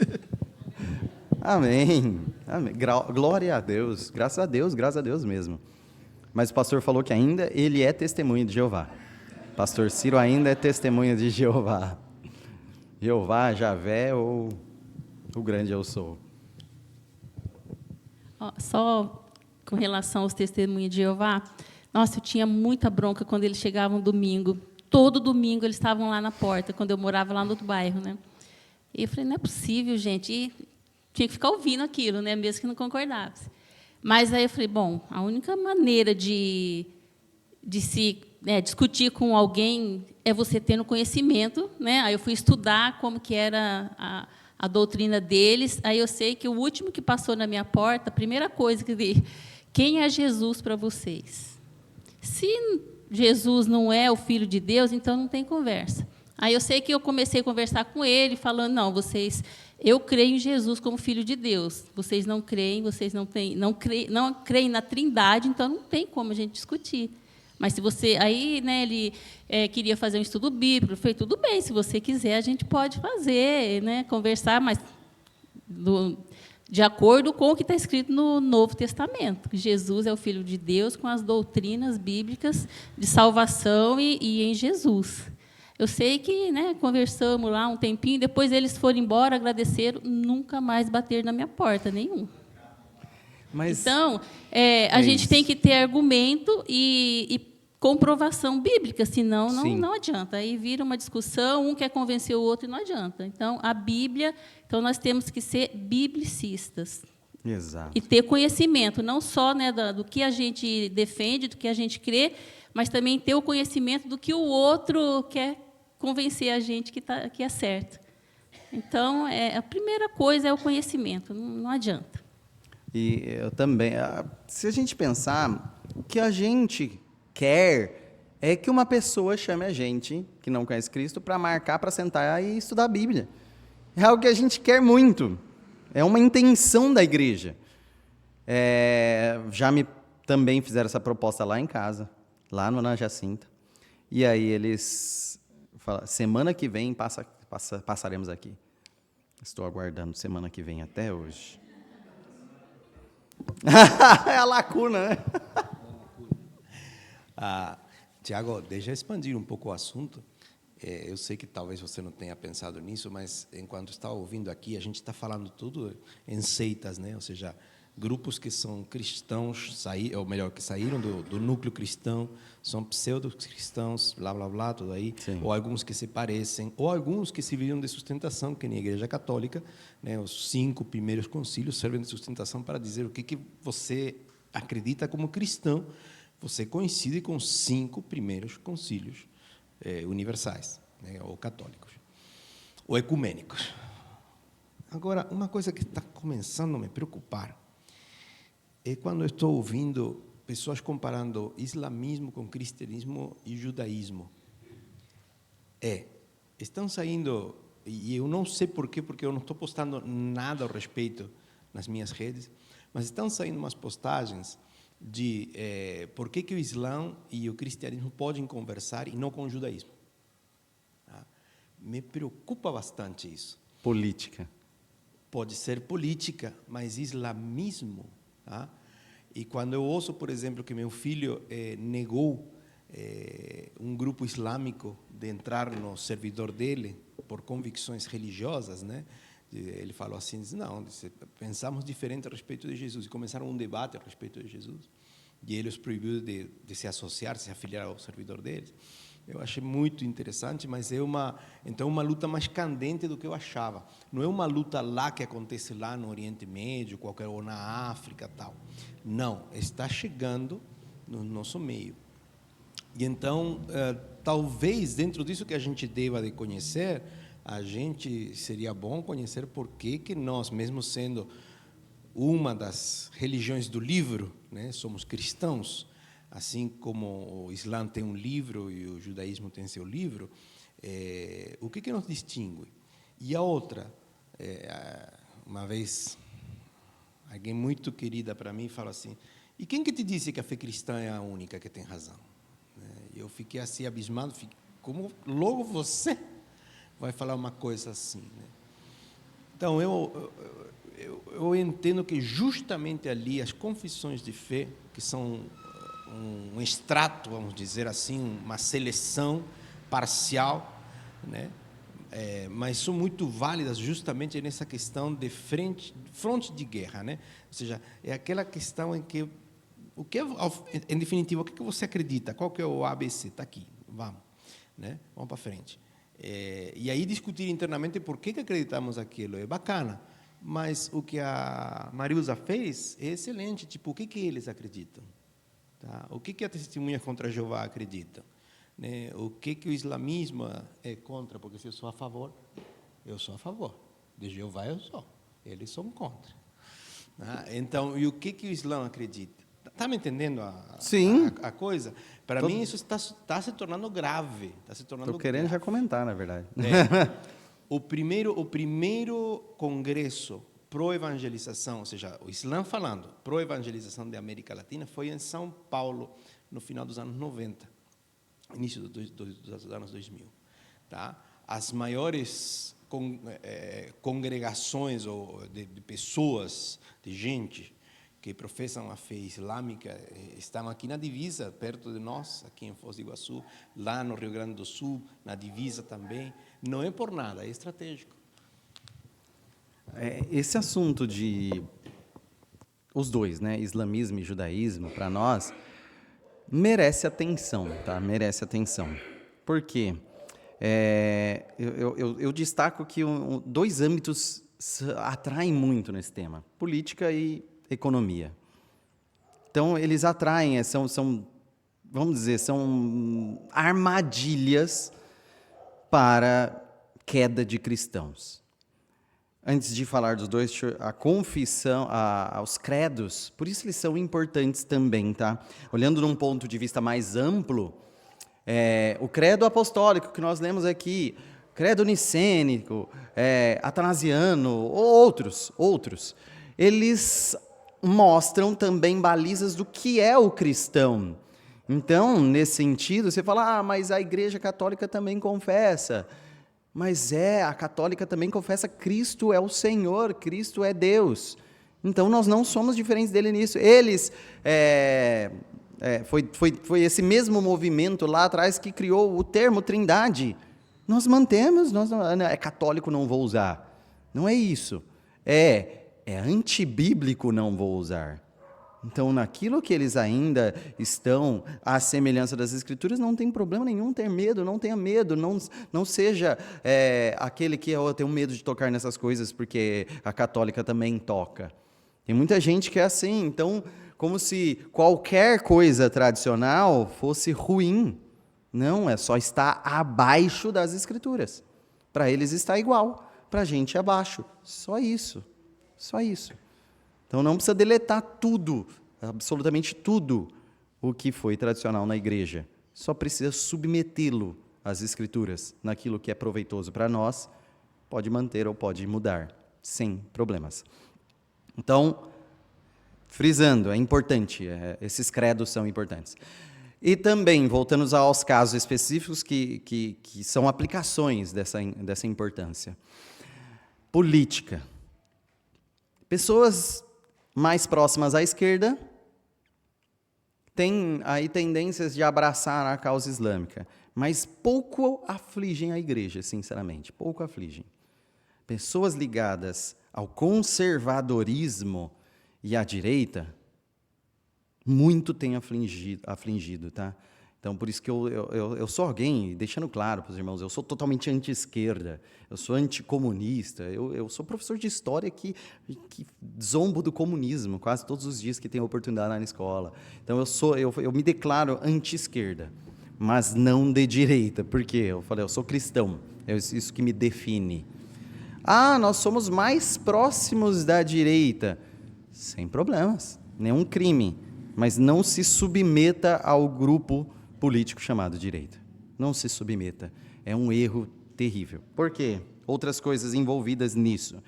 Speaker 1: Amém. Amém. Glória a Deus. Graças a Deus mesmo. Mas o pastor falou que ainda ele é testemunha de Jeová. Pastor Ciro ainda é testemunha de Jeová. Jeová, Javé ou o grande eu sou.
Speaker 4: Só com relação aos testemunhos de Jeová, nossa, eu tinha muita bronca quando eles chegavam domingo. Todo domingo eles estavam lá na porta, quando eu morava lá no outro bairro, né? E eu falei, não é possível, gente. E tinha que ficar ouvindo aquilo, né? Mesmo que não concordasse. Mas aí eu falei, bom, a única maneira de se discutir com alguém é você tendo conhecimento, né? Aí eu fui estudar como que era a doutrina deles. Aí eu sei que o último que passou na minha porta, a primeira coisa que eu disse, quem é Jesus para vocês? Se Jesus não é o Filho de Deus, então não tem conversa. Aí eu sei que eu comecei a conversar com ele, falando, não, eu creio em Jesus como Filho de Deus. Vocês não creem, vocês não creem na Trindade, então não tem como a gente discutir. Mas se você... Aí, né, ele queria fazer um estudo bíblico. Eu falei, tudo bem, se você quiser, a gente pode fazer, né, conversar, mas de acordo com o que está escrito no Novo Testamento, que Jesus é o Filho de Deus com as doutrinas bíblicas de salvação e em Jesus. Eu sei que, né, conversamos lá um tempinho, depois eles foram embora, agradeceram, nunca mais bateram na minha porta, nenhum.
Speaker 1: Mas
Speaker 4: então, a gente tem que ter argumento e comprovação bíblica, senão não adianta. Aí vira uma discussão, um quer convencer o outro e não adianta. Então, a Bíblia, então nós temos que ser biblicistas.
Speaker 1: Exato.
Speaker 4: E ter conhecimento, não só, né, do que a gente defende, do que a gente crê, mas também ter o conhecimento do que o outro quer convencer a gente que é certo. Então, a primeira coisa é o conhecimento, não adianta.
Speaker 1: E eu também, se a gente pensar, o que a gente quer é que uma pessoa chame a gente, que não conhece Cristo, para marcar, para sentar e estudar a Bíblia. É algo que a gente quer muito. É uma intenção da igreja. Já me também fizeram essa proposta lá em casa, lá no Ana Jacinta. E aí eles falaram, semana que vem passaremos aqui. Estou aguardando semana que vem até hoje. É a lacuna, né?
Speaker 5: Tiago, deixa eu expandir um pouco o assunto. Eu sei que talvez você não tenha pensado nisso, mas enquanto está ouvindo aqui, a gente está falando tudo em seitas, né? Ou seja, grupos que são cristãos, ou melhor, que saíram do núcleo cristão, são pseudo-cristãos, blá, blá, blá, tudo aí. Sim. Ou alguns que se parecem, ou alguns que serviram de sustentação, que na Igreja Católica, né, os 5 primeiros concílios servem de sustentação para dizer o que você acredita como cristão. Você coincide com os 5 primeiros concílios universais, né, ou católicos, ou ecumênicos. Agora, uma coisa que está começando a me preocupar é quando eu estou ouvindo pessoas comparando islamismo com cristianismo e judaísmo. Estão saindo, e eu não sei por quê, porque eu não estou postando nada ao respeito nas minhas redes, mas estão saindo umas postagens de por que o Islã e o cristianismo podem conversar e não com o judaísmo. Me preocupa bastante isso.
Speaker 1: Política.
Speaker 5: Pode ser política, mas islamismo. E quando eu ouço, por exemplo, que meu filho negou um grupo islâmico de entrar no servidor dele por convicções religiosas, né? Ele falou assim, não, pensamos diferente a respeito de Jesus, e começaram um debate a respeito de Jesus, e ele os proibiu de se associar, se afiliar ao servidor deles. Eu achei muito interessante, mas uma luta mais candente do que eu achava. Não é uma luta lá que acontece lá no Oriente Médio, ou na África, tal. Não, está chegando no nosso meio. E então, talvez dentro disso que a gente deva de conhecer, a gente seria bom conhecer por que nós, mesmo sendo uma das religiões do livro, né, somos cristãos, assim como o Islã tem um livro e o judaísmo tem seu livro, o que nos distingue? E a outra, uma vez, alguém muito querida para mim falou assim, e quem que te disse que a fé cristã é a única que tem razão? Eu fiquei assim abismado, como logo você vai falar uma coisa assim, né? Então, eu entendo que justamente ali as confissões de fé, que são um extrato, vamos dizer assim, uma seleção parcial, né? Mas são muito válidas justamente nessa questão de fronte de guerra, né? Ou seja, é aquela questão em que em definitiva, o que você acredita? Qual que é o ABC? Está aqui, vamos, né? Vamos para frente. E aí discutir internamente por que acreditamos aquilo é bacana, mas o que a Mariusa fez é excelente. Tipo, o que eles acreditam? Tá? O que a Testemunhas contra Jeová acreditam? Né? O que o islamismo é contra? Porque se eu sou a favor, eu sou a favor. De Jeová eu sou. Eles são contra. Tá? Então, e o que o Islã acredita? Está me entendendo a coisa? Para mim, isso está se tornando grave.
Speaker 1: Estou querendo já comentar, na verdade.
Speaker 5: O primeiro congresso pró-evangelização, ou seja, o Islã falando, pró-evangelização da América Latina, foi em São Paulo, no final dos anos 90, início dos anos 2000. Tá? As maiores congregações de pessoas, de gente, que professam a fé islâmica, estão aqui na divisa, perto de nós, aqui em Foz do Iguaçu, lá no Rio Grande do Sul, na divisa também. Não é por nada, é estratégico.
Speaker 1: Esse assunto de os dois, né, islamismo e judaísmo, para nós, merece atenção, tá? Merece atenção. Por quê? Eu destaco que dois âmbitos atraem muito nesse tema: política e economia. Então, eles atraem, vamos dizer, são armadilhas para queda de cristãos. Antes de falar dos dois, a confissão, os credos, por isso eles são importantes também, tá? Olhando num ponto de vista mais amplo, o credo apostólico que nós lemos aqui, credo nicênico, atanasiano, outros, eles mostram também balizas do que é o cristão. Então, nesse sentido, você fala, mas a Igreja Católica também confessa. Mas a Católica também confessa Cristo é o Senhor, Cristo é Deus. Então, nós não somos diferentes dele nisso. Eles, foi esse mesmo movimento lá atrás que criou o termo Trindade. Nós mantemos, católico não vou usar. Não é isso. É antibíblico não vou usar. Então, naquilo que eles ainda estão à semelhança das Escrituras, não tem problema nenhum ter medo, não tenha medo, não seja aquele que eu tenho medo de tocar nessas coisas, porque a católica também toca. Tem muita gente que é assim, então, como se qualquer coisa tradicional fosse ruim. Não, é só estar abaixo das Escrituras. Para eles está igual, para a gente é abaixo. Só isso. Só isso. Então não precisa deletar tudo, absolutamente tudo o que foi tradicional na igreja. Só precisa submetê-lo às Escrituras, naquilo que é proveitoso para nós, pode manter ou pode mudar, sem problemas. Então, frisando, é importante, esses credos são importantes. E também, voltando aos casos específicos que são aplicações dessa importância. Política. Pessoas mais próximas à esquerda têm aí tendências de abraçar a causa islâmica, mas pouco afligem a igreja, sinceramente, pouco afligem. Pessoas ligadas ao conservadorismo e à direita, muito têm afligido, tá? Então, por isso que eu sou alguém, deixando claro para os irmãos, eu sou totalmente anti-esquerda, eu sou anticomunista, eu sou professor de história que zombo do comunismo quase todos os dias que tenho oportunidade lá na escola. Então, eu me declaro anti-esquerda, mas não de direita. Por quê? Eu sou cristão, é isso que me define. Nós somos mais próximos da direita. Sem problemas, nenhum crime. mas não se submeta ao grupo político chamado direita. Não se submeta. É um erro terrível. Por quê? Outras coisas envolvidas nisso.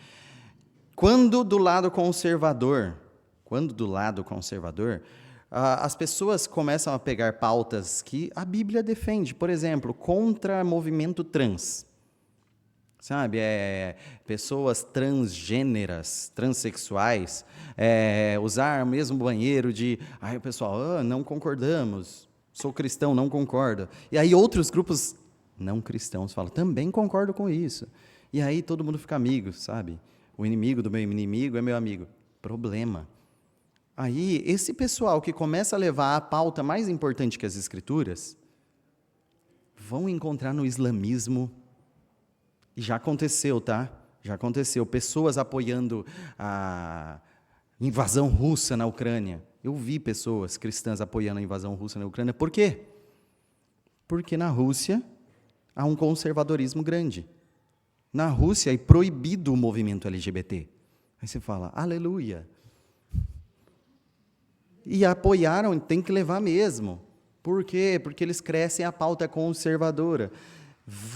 Speaker 1: Quando do lado conservador, as pessoas começam a pegar pautas que a Bíblia defende, por exemplo, contra movimento trans. Sabe, pessoas transgêneras, transexuais, usar o mesmo banheiro de... Aí o pessoal, não concordamos, sou cristão, não concordo. E aí outros grupos não cristãos falam, também concordo com isso. E aí todo mundo fica amigo, sabe? O inimigo do meu inimigo é meu amigo. Problema. Aí esse pessoal que começa a levar a pauta mais importante que as Escrituras, vão encontrar no islamismo. E já aconteceu, tá? Já aconteceu. Pessoas apoiando a invasão russa na Ucrânia. Eu vi pessoas cristãs apoiando a invasão russa na Ucrânia. Por quê? Porque na Rússia há um conservadorismo grande. Na Rússia é proibido o movimento LGBT. Aí você fala, aleluia. E apoiaram, tem que levar mesmo. Por quê? Porque eles crescem a pauta conservadora.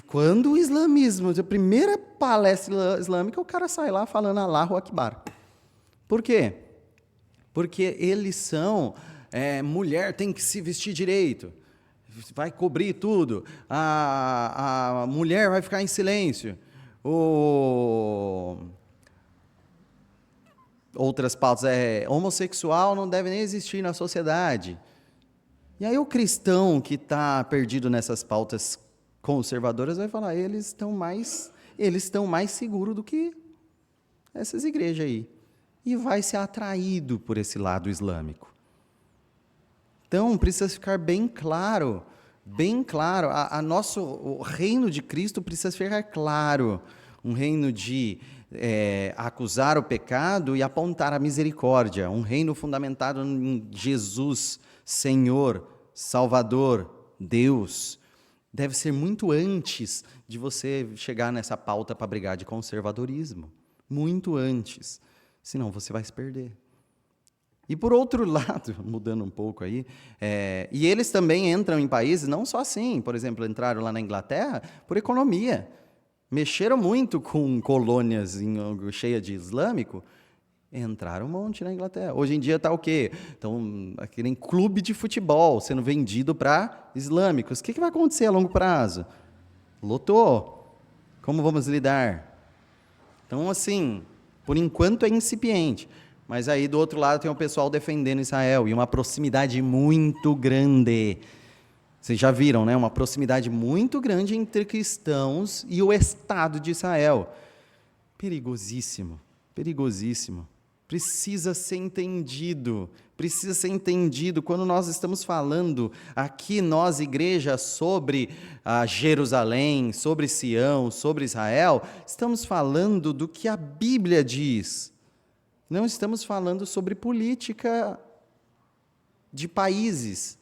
Speaker 1: Quando o islamismo, a primeira palestra islâmica, o cara sai lá falando Allahu Akbar. Por quê? Porque eles são, mulher tem que se vestir direito, vai cobrir tudo, a mulher vai ficar em silêncio. Outras pautas, homossexual não deve nem existir na sociedade. E aí o cristão que está perdido nessas pautas conservadoras vai falar, eles estão mais seguros do que essas igrejas aí. E vai ser atraído por esse lado islâmico. Então, precisa ficar bem claro, o reino de Cristo precisa ficar claro, um reino de acusar o pecado e apontar a misericórdia, um reino fundamentado em Jesus, Senhor, Salvador, Deus. Deve ser muito antes de você chegar nessa pauta para brigar de conservadorismo. Muito antes. Senão você vai se perder. E por outro lado, mudando um pouco aí, e eles também entram em países, não só assim, por exemplo, entraram lá na Inglaterra por economia. Mexeram muito com colônias cheias de islâmico, entraram um monte na Inglaterra. Hoje em dia está o quê? Estão aqui em clube de futebol sendo vendido para islâmicos. O que vai acontecer a longo prazo? Lotou. Como vamos lidar? Então, assim, por enquanto é incipiente. Mas aí, do outro lado, tem o pessoal defendendo Israel. E uma proximidade muito grande. Vocês já viram, né? Uma proximidade muito grande entre cristãos e o Estado de Israel. Perigosíssimo. Perigosíssimo. Precisa ser entendido. Precisa ser entendido. Quando nós estamos falando aqui, nós, igreja, sobre Jerusalém, sobre Sião, sobre Israel, estamos falando do que a Bíblia diz. Não estamos falando sobre política de países.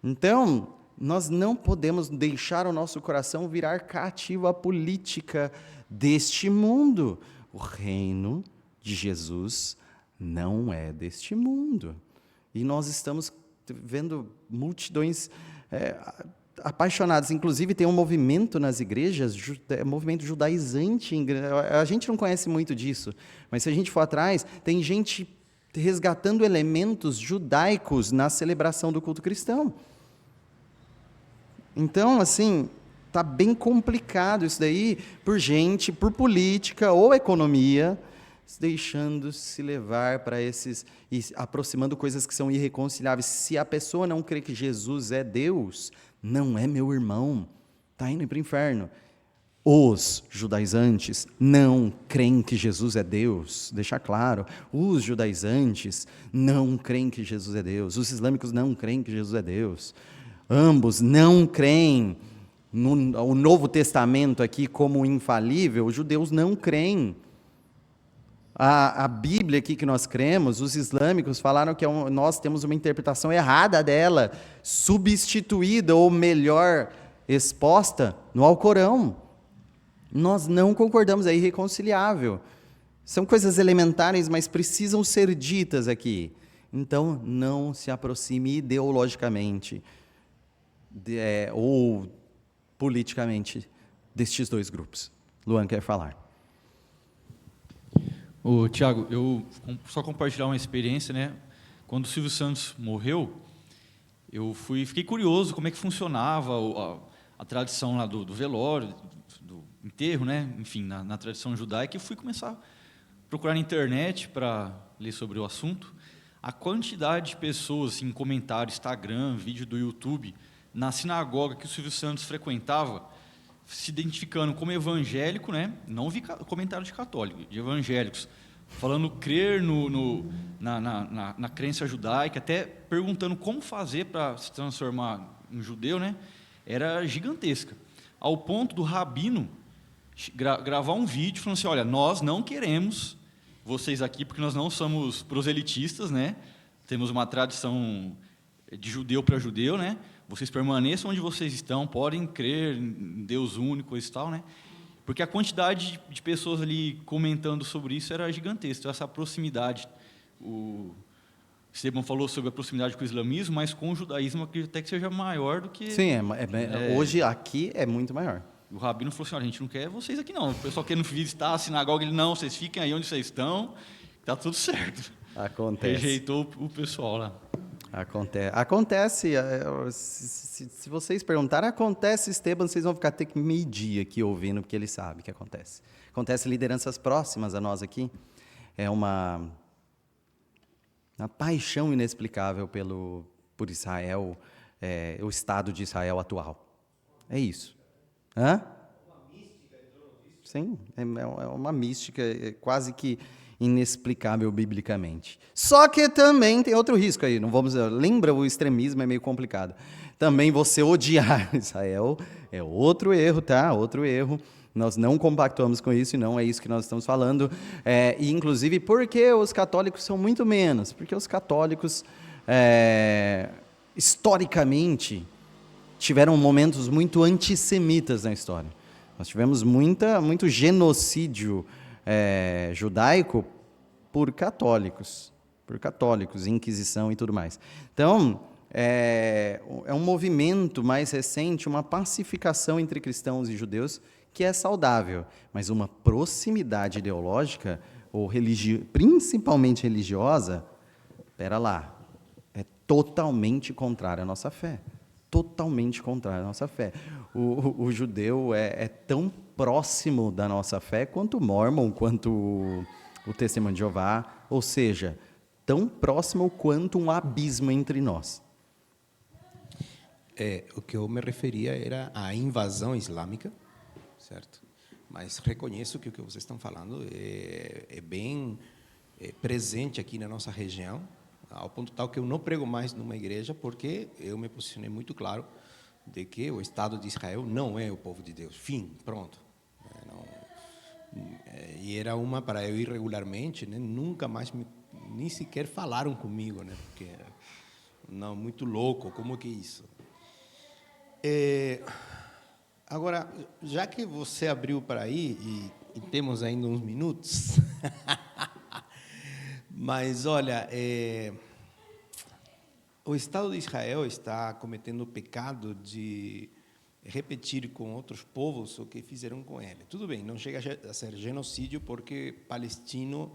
Speaker 1: Então, nós não podemos deixar o nosso coração virar cativo à política deste mundo. O reino de Jesus não é deste mundo. E nós estamos vendo multidões apaixonadas. Inclusive, tem um movimento nas igrejas, movimento judaizante. A gente não conhece muito disso, mas se a gente for atrás, tem gente resgatando elementos judaicos na celebração do culto cristão. Então, assim, está bem complicado isso daí, por política ou economia, deixando-se levar para esses, e aproximando coisas que são irreconciliáveis. Se a pessoa não crê que Jesus é Deus, não é meu irmão, está indo para o inferno. Os judaizantes não creem que Jesus é Deus, deixar claro. Os judaizantes não creem que Jesus é Deus. Os islâmicos não creem que Jesus é Deus. Ambos não creem no Novo Testamento aqui como infalível. Os judeus não creem. A Bíblia aqui que nós cremos, os islâmicos falaram que nós temos uma interpretação errada dela, substituída ou melhor exposta no Alcorão. Nós não concordamos, é irreconciliável. São coisas elementares, mas precisam ser ditas aqui. Então, não se aproxime ideologicamente ou politicamente destes dois grupos. Luan quer falar.
Speaker 6: Ô, Tiago, eu só compartilhar uma experiência, né? Quando o Silvio Santos morreu, fiquei curioso como é que funcionava a tradição lá do velório, do enterro, né? Enfim, na tradição judaica, e fui começar a procurar na internet para ler sobre o assunto. A quantidade de pessoas, assim, em comentário, Instagram, vídeo do YouTube, na sinagoga que o Silvio Santos frequentava, se identificando como evangélico, né? Não vi comentário de católico, de evangélicos, falando crer na crença judaica, até perguntando como fazer para se transformar em judeu, né? Era gigantesca, ao ponto do rabino gravar um vídeo falando assim: olha, nós não queremos vocês aqui porque nós não somos proselitistas, né? Temos uma tradição de judeu para judeu, né? Vocês permaneçam onde vocês estão, podem crer em Deus único e tal, né? Porque a quantidade de pessoas ali comentando sobre isso era gigantesca. Então, essa proximidade, o Esteban falou sobre a proximidade com o islamismo, mas com o judaísmo eu acredito até que seja maior do que...
Speaker 1: Sim, hoje aqui é muito maior.
Speaker 6: O rabino falou assim: olha, a gente não quer vocês aqui não. O pessoal querendo visitar a sinagoga, ele: não, vocês fiquem aí onde vocês estão, está tudo certo.
Speaker 1: Acontece.
Speaker 6: Rejeitou o pessoal lá.
Speaker 1: Acontece, se vocês perguntarem, acontece, Esteban, vocês vão ter que medir aqui ouvindo, porque ele sabe que acontece. Acontece lideranças próximas a nós aqui, é uma paixão inexplicável por Israel, o Estado de Israel atual. É isso. Hã? Sim, é uma mística quase que inexplicável biblicamente. Só que também tem outro risco aí, não vamos, lembra, o extremismo é meio complicado. Também você odiar Israel é outro erro, tá? Outro erro. Nós não compactuamos com isso e não é isso que nós estamos falando. E inclusive porque os católicos são muito menos, porque os católicos historicamente tiveram momentos muito antissemitas na história. Nós tivemos muito genocídio judaico por católicos, Inquisição e tudo mais. Então, é um movimento mais recente, uma pacificação entre cristãos e judeus que é saudável, mas uma proximidade ideológica, ou principalmente religiosa, espera lá, é totalmente contrária à nossa fé. Totalmente contrária à nossa fé. O judeu é tão próximo da nossa fé quanto o Mormon, quanto o Testemunho de Jeová, ou seja, tão próximo quanto um abismo entre nós.
Speaker 5: O que eu me referia era à invasão islâmica, certo? Mas reconheço que o que vocês estão falando é bem presente aqui na nossa região, ao ponto tal que eu não prego mais numa igreja, porque eu me posicionei muito claro de que o Estado de Israel não é o povo de Deus. Fim, pronto. E era uma para eu ir regularmente, né? Nunca mais nem sequer falaram comigo, né? Porque não, muito louco, como que é isso? Agora, já que você abriu para aí e temos ainda uns minutos, mas olha, o Estado de Israel está cometendo o pecado de repetir com outros povos o que fizeram com ele. Tudo bem, não chega a ser genocídio, porque palestino,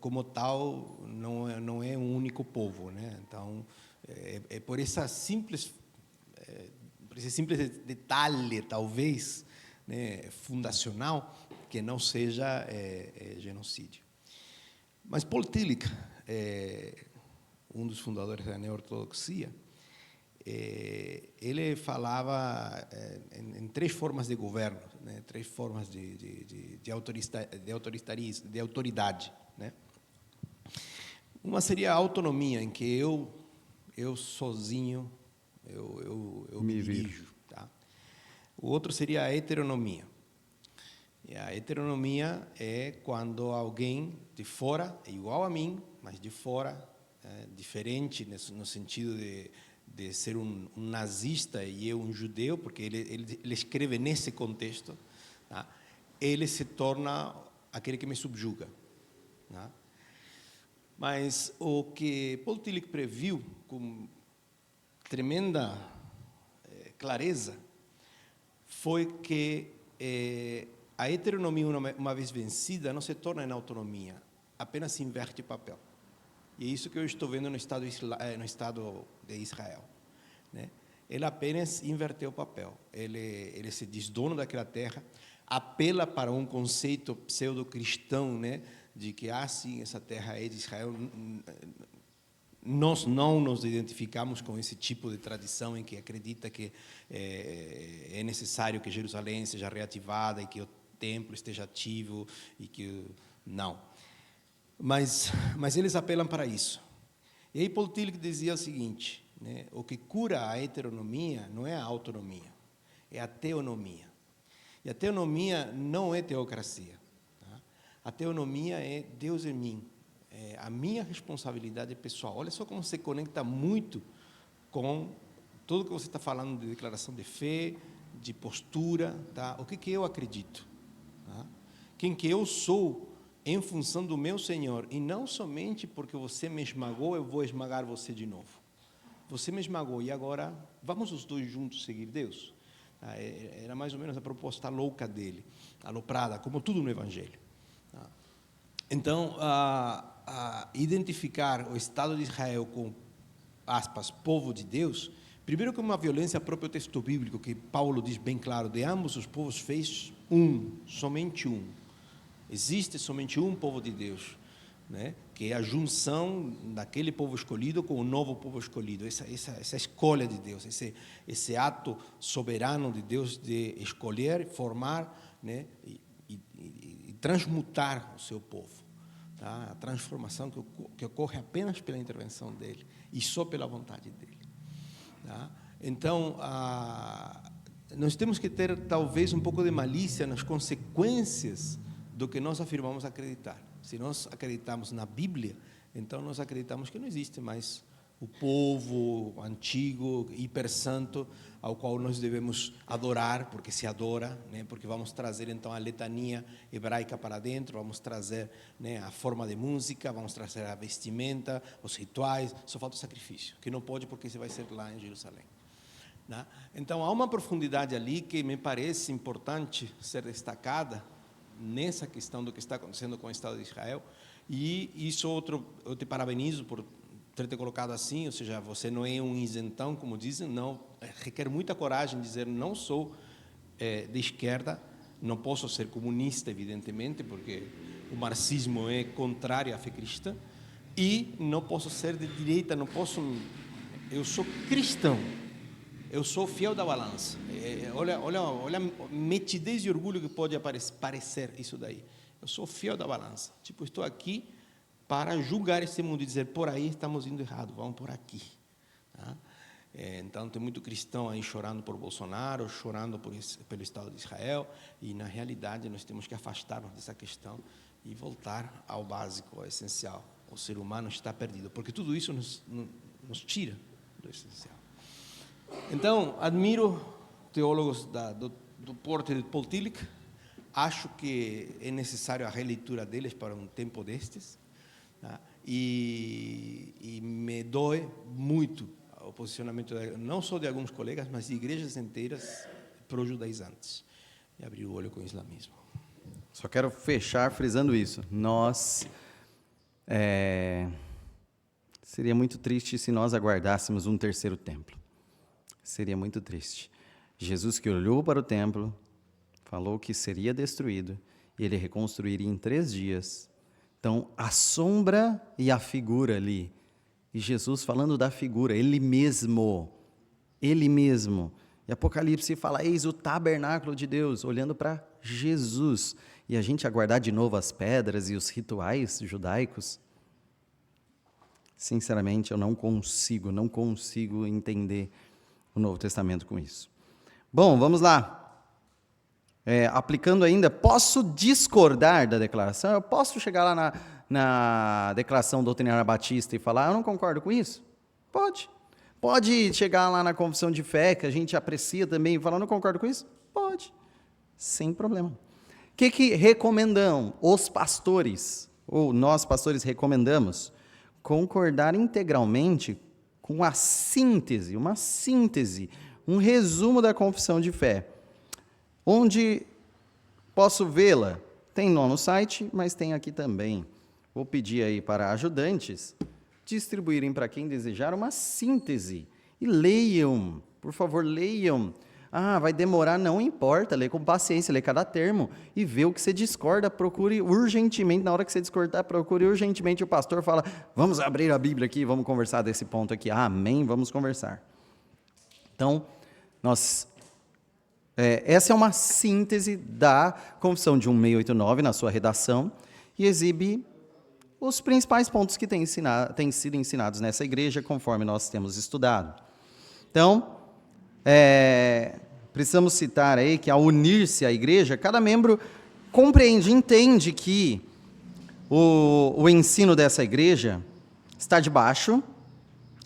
Speaker 5: como tal, não é um único povo, né? Então, por esse simples detalhe, talvez, né, fundacional, que não seja genocídio. Mas Paul Tillich, um dos fundadores da neo-ortodoxia, ele falava em três formas de governo, né? Três formas de autoridade, né? Uma seria a autonomia, em que eu sozinho eu me dirijo, tá? O outro seria a heteronomia. E a heteronomia é quando alguém de fora é igual a mim, mas de fora diferente no sentido de ser um nazista e eu um judeu, porque ele escreve nesse contexto, tá? Ele se torna aquele que me subjuga, tá? Mas o que Paul Tillich previu com tremenda clareza foi que a heteronomia, uma vez vencida, não se torna em autonomia, apenas se inverte papel. E é isso que eu estou vendo no Estado de Israel, né? Ele apenas inverteu o papel. Ele se diz dono daquela terra, apela para um conceito pseudo-cristão, né, de que, sim, essa terra é de Israel. Nós não nos identificamos com esse tipo de tradição em que acredita que é necessário que Jerusalém seja reativada e que o templo esteja ativo e que não. Mas eles apelam para isso. E aí Paul Tillich dizia o seguinte, né, o que cura a heteronomia não é a autonomia, é a teonomia. E a teonomia não é teocracia. Tá? A teonomia é Deus em mim. É a minha responsabilidade pessoal. Olha só como se conecta muito com tudo que você está falando de declaração de fé, de postura, tá? O que eu acredito, tá? Quem que eu sou em função do meu Senhor, e não somente porque você me esmagou, eu vou esmagar você de novo. Você me esmagou e agora vamos os dois juntos seguir Deus. Tá? Era mais ou menos a proposta louca dele, aloprada, como tudo no Evangelho. Tá? Então, identificar o Estado de Israel com, aspas, povo de Deus, primeiro que uma violência próprio texto bíblico, que Paulo diz bem claro, de ambos os povos fez somente um. Existe somente um povo de Deus, né? Que é a junção daquele povo escolhido com o novo povo escolhido, essa escolha de Deus, esse ato soberano de Deus de escolher, formar, né? E transmutar o seu povo. Tá? A transformação que ocorre apenas pela intervenção dele e só pela vontade dele. Tá? Então, nós temos que ter talvez um pouco de malícia nas consequências do que nós afirmamos acreditar. Se nós acreditamos na Bíblia, então nós acreditamos que não existe mais o povo antigo, hipersanto, ao qual nós devemos adorar, porque se adora, né? Porque vamos trazer então a letania hebraica para dentro, vamos trazer, né, a forma de música, vamos trazer a vestimenta, os rituais, só falta o sacrifício, que não pode porque você vai ser lá em Jerusalém. Né? Então há uma profundidade ali que me parece importante ser destacada, nessa questão do que está acontecendo com o Estado de Israel, e isso eu te parabenizo por ter te colocado assim, ou seja, você não é um isentão, como dizem, não, requer muita coragem dizer, não sou de esquerda, não posso ser comunista, evidentemente, porque o marxismo é contrário à fé cristã, e não posso ser de direita, eu sou cristão, eu sou fiel da balança. Olha a metidez e orgulho que pode parecer isso daí. Eu sou fiel da balança. Tipo, estou aqui para julgar esse mundo e dizer, por aí estamos indo errado, vamos por aqui. Tá? Então, tem muito cristão aí chorando por Bolsonaro, chorando pelo Estado de Israel, e, na realidade, nós temos que afastar-nos dessa questão e voltar ao básico, ao essencial. O ser humano está perdido, porque tudo isso nos tira do essencial. Então, admiro teólogos do porte de Paul Tillich, acho que é necessário a releitura deles para um tempo destes, tá? E me dói muito o posicionamento, não só de alguns colegas, mas de igrejas inteiras pro-judaizantes, e abrir o olho com o islamismo.
Speaker 1: Só quero fechar frisando isso. Seria muito triste se nós aguardássemos um terceiro templo. Seria muito triste. Jesus, que olhou para o templo, falou que seria destruído e ele reconstruiria em 3 dias. Então, a sombra e a figura ali. E Jesus falando da figura, ele mesmo. E Apocalipse fala, eis o tabernáculo de Deus, olhando para Jesus. E a gente aguardar de novo as pedras e os rituais judaicos. Sinceramente, eu não consigo entender o Novo Testamento com isso. Bom, vamos lá. Aplicando ainda, posso discordar da declaração? Eu posso chegar lá na declaração doutrinária batista e falar, eu não concordo com isso? Pode. Pode chegar lá na confissão de fé, que a gente aprecia também, e falar, não concordo com isso? Pode. Sem problema. O que recomendam os pastores, ou nós pastores recomendamos? concordar integralmente com a síntese, um resumo da confissão de fé. Onde posso vê-la? Tem no site, mas tem aqui também. Vou pedir aí para ajudantes distribuírem para quem desejar uma síntese. E leiam, por favor, leiam. Ah, vai demorar, não importa, lê com paciência, lê cada termo e vê o que você discorda, procure urgentemente, na hora que você discordar, procure urgentemente o pastor, fala, vamos abrir a Bíblia aqui, vamos conversar desse ponto aqui. Amém, vamos conversar. Então, essa é uma síntese da Confissão de 1689 na sua redação e exibe os principais pontos que têm sido ensinados nessa igreja, conforme nós temos estudado. Então, precisamos citar aí que, ao unir-se à igreja, cada membro entende que o ensino dessa igreja está debaixo,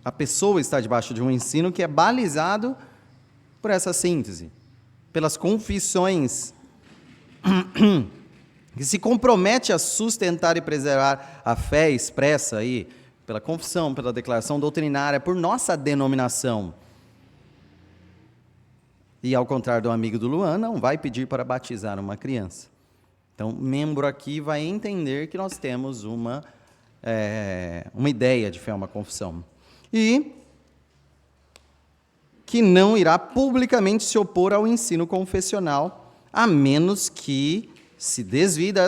Speaker 1: a pessoa está debaixo de um ensino que é balizado por essa síntese, pelas confissões, que se compromete a sustentar e preservar a fé expressa aí, pela confissão, pela declaração doutrinária, por nossa denominação. E, ao contrário do amigo do Luan, não vai pedir para batizar uma criança. Então, membro aqui vai entender que nós temos uma ideia de fé, uma confissão. E que não irá publicamente se opor ao ensino confessional, a menos que se desvie da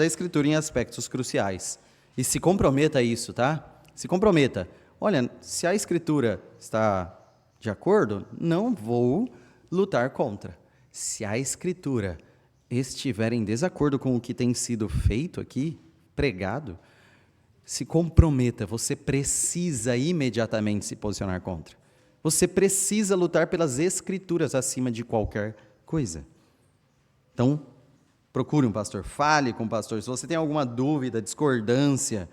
Speaker 1: Escritura em aspectos cruciais. E se comprometa a isso, tá? Se comprometa. Olha, se a Escritura está de acordo, não vou lutar contra. Se a Escritura estiver em desacordo com o que tem sido feito aqui, pregado, se comprometa, você precisa imediatamente se posicionar contra. Você precisa lutar pelas Escrituras acima de qualquer coisa. Então, procure um pastor, fale com o pastor. Se você tem alguma dúvida, discordância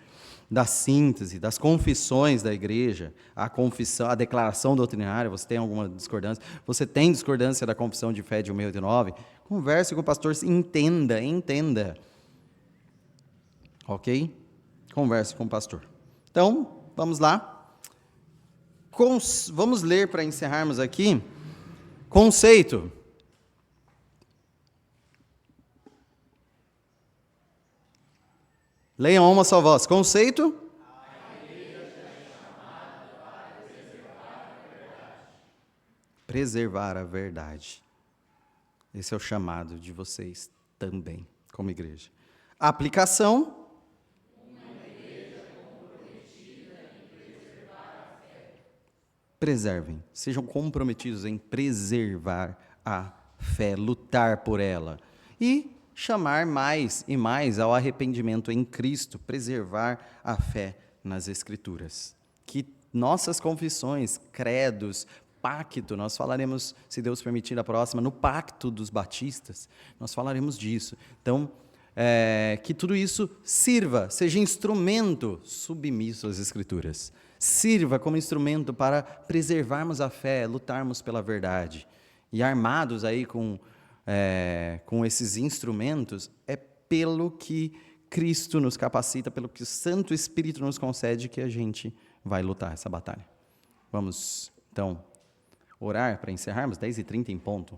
Speaker 1: da síntese, das confissões da igreja, a confissão, a declaração doutrinária, você tem alguma discordância, você tem discordância da confissão de fé de 1689, converse com o pastor, entenda. Ok? Converse com o pastor. Então, vamos lá. Vamos ler para encerrarmos aqui. Conceito. Leiam a uma só voz. Conceito. A igreja é chamada para preservar a verdade. Preservar a verdade. Esse é o chamado de vocês também, como igreja. Aplicação. Uma igreja comprometida em preservar a fé. Preservem. Sejam comprometidos em preservar a fé, lutar por ela. E chamar mais e mais ao arrependimento em Cristo, preservar a fé nas Escrituras. Que nossas confissões, credos, pacto, nós falaremos, se Deus permitir, a próxima, no pacto dos batistas, nós falaremos disso. Então, que tudo isso sirva, seja instrumento submisso às Escrituras. Sirva como instrumento para preservarmos a fé, lutarmos pela verdade. E armados aí com esses instrumentos, é pelo que Cristo nos capacita, pelo que o Santo Espírito nos concede, que a gente vai lutar essa batalha. Vamos, então, orar para encerrarmos, 10h30 em ponto.